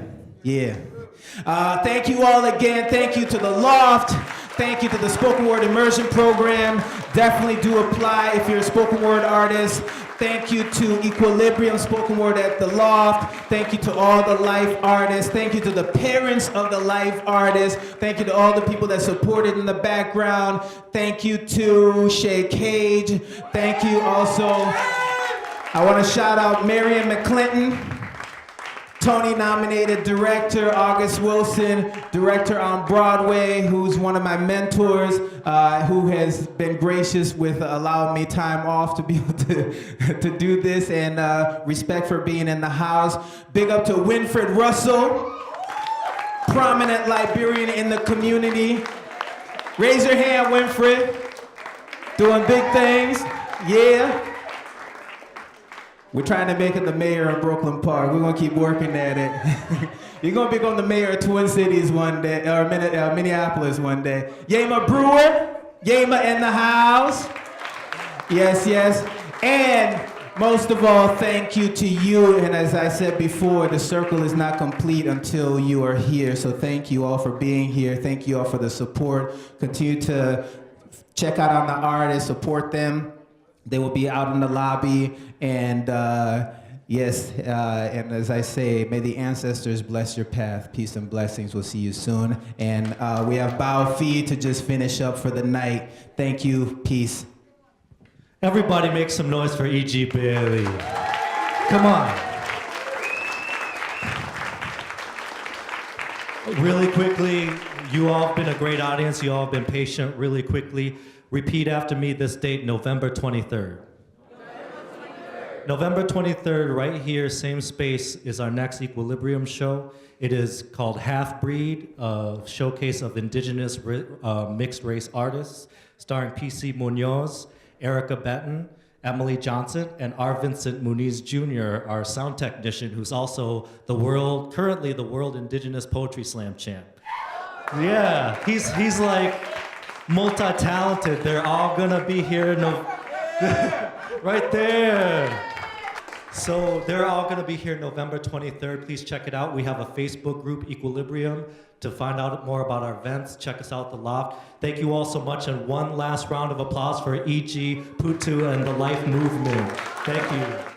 Thank you all again. Thank you to the Loft. Thank you to the Spoken Word Immersion Program. Definitely do apply if you're a spoken word artist. Thank you to Equilibrium Spoken Word at the Loft. Thank you to all the LYFE artists. Thank you to the parents of the LYFE artists. Thank you to all the people that supported in the background. Thank you to Shay Cage. Thank you also. I want to shout out Marion McClinton, Tony-nominated director, August Wilson, director on Broadway, who's one of my mentors, who has been gracious with allowing me time off to be able to do this, and respect for being in the house. Big up to Winfred Russell, prominent Liberian in the community. Raise your hand, Winfred. Doing big things, yeah. We're trying to make it the mayor of Brooklyn Park. We're gonna keep working at it. You're gonna become the mayor of Twin Cities one day, or Minneapolis one day. Yema Brewer, Yema in the house. Yes. And most of all, thank you to you. And as I said before, the circle is not complete until you are here. So thank you all for being here. Thank you all for the support. Continue to check out on the artists, support them. They will be out in the lobby, and yes, and as I say, may the ancestors bless your path. Peace and blessings. We'll see you soon. And we have Bao Phi to just finish up for the night. Thank you. Peace. Everybody make some noise for E.G. Bailey. Come on. Really quickly, you all have been a great audience. You all have been patient. Really quickly, repeat after me this date, November 23rd. November 23rd, right here, same space, is our next Equilibrium show. It is called Half Breed, a showcase of indigenous mixed race artists, starring P.C. Munoz, Erica Benton, Emily Johnson, and R. Vincent Muniz Jr., our sound technician, who's also currently the World Indigenous Poetry Slam champ. Yeah, he's like multi-talented. They're all gonna be here right there. So they're all gonna be here November 23rd. Please check it out. We have a Facebook group, Equilibrium, to find out more about our events. Check us out, The Loft. Thank you all so much, and one last round of applause for E.G., Putu, and the LYFE movement. Thank you.